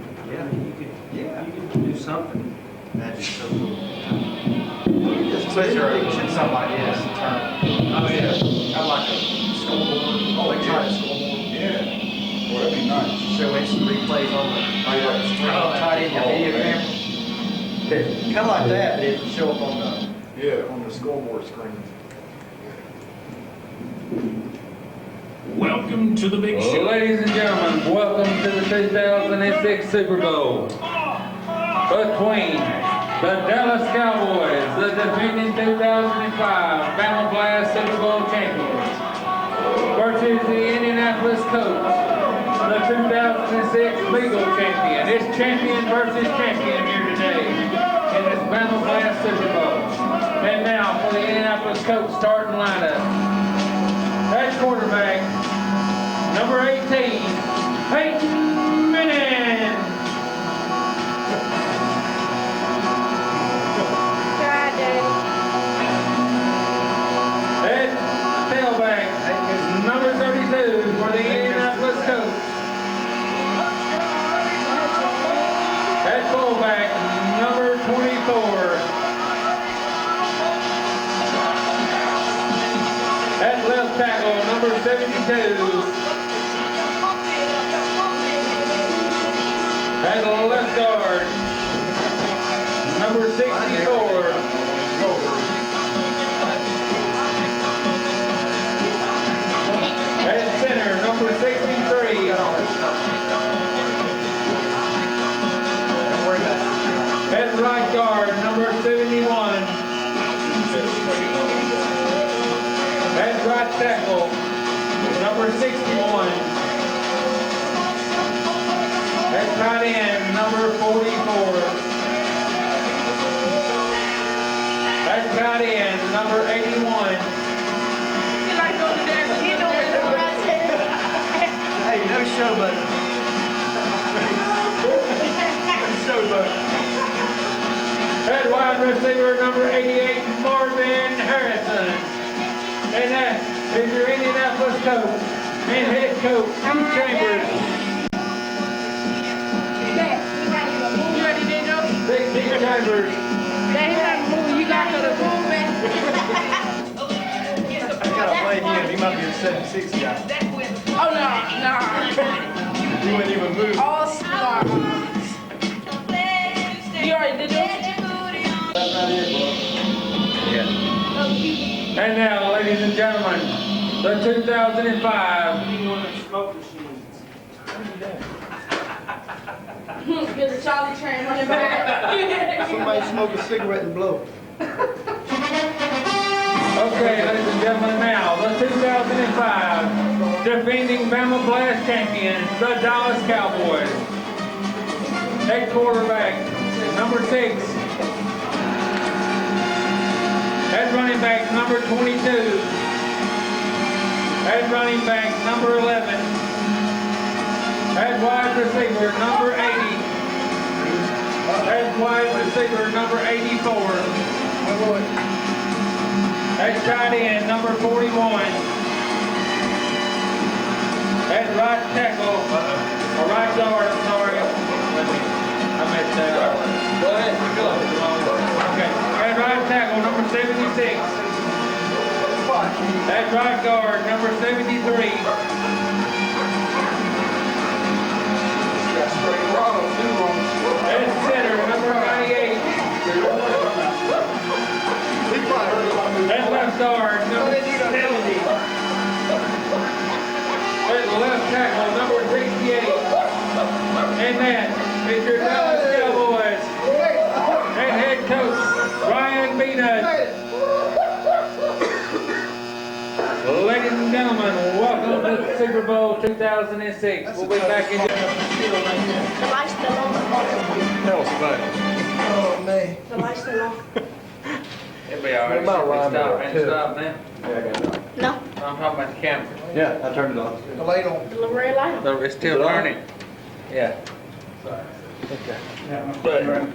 you could do something. That's just so cool. Especially should something like this in turn. Oh, yeah. Have like a scoreboard, electronic scoreboard. Yeah. Well, that'd be nice. Show instant replays on the screen, tied in your video camera. Kind of like that, but it would show up on the scoreboard screen. Welcome to the big show. Ladies and gentlemen, welcome to the 2006 Super Bowl between the Dallas Cowboys, the defending 2005 Bama Blast Super Bowl champions, versus the Indianapolis Colts, the 2006 legal champion. It's champion versus champion here today in this Bama Blast Super Bowl. And now for the Indianapolis Colts starting lineup. At quarterback, number 18, Peyton Manning. At tailback, number 32 for the Indianapolis Colts. At fullback, number 24. At left tackle, number 72. At left guard, number 64. At center, number 63. At right guard, number 71. At right tackle, number 61. At tight end, number 44. At tight end, number 81. Hey, no show button. No show button. At wide receiver, number 88, Marvin Harrison. And that is your Indianapolis coach and head coach, Steve Chambers. Steve Chambers. I gotta play him. He might be a 7'6" guy. Oh, no. He wouldn't even move. All stars. You already did it? That's not it, bro. Yeah. And now, ladies and gentlemen, the 2005 Smoke machines. Get the Charlie train running back. Somebody smoke a cigarette and blow. Okay, ladies and gentlemen, now the 2005 defending Bama Blast champions, the Dallas Cowboys. At quarterback, number 6. At running back, number 22. At running back, number 11. At wide receiver, number 80. At wide receiver, number 84. At tight end, number 41. At right tackle, or right guard, I'm sorry. I messed that up. Go ahead, go. Okay. At right tackle, number 76. At right guard, number 73. At center, number 98. At left guard, number 70. At left tackle, number 68. And that is your Dallas Cowboys and head coach Ryan Beanut. Ladies and gentlemen, welcome to Super Bowl 2006. We'll be back in. The light's still on. Tell us about it. Oh, man. The light's still on. It'll be all right. Stop, man. Stop now. No, I'm talking about the camera. Yeah, I turned it on. The light on. the little red light on. No, it's still Is it on? burning. Yeah. Yeah,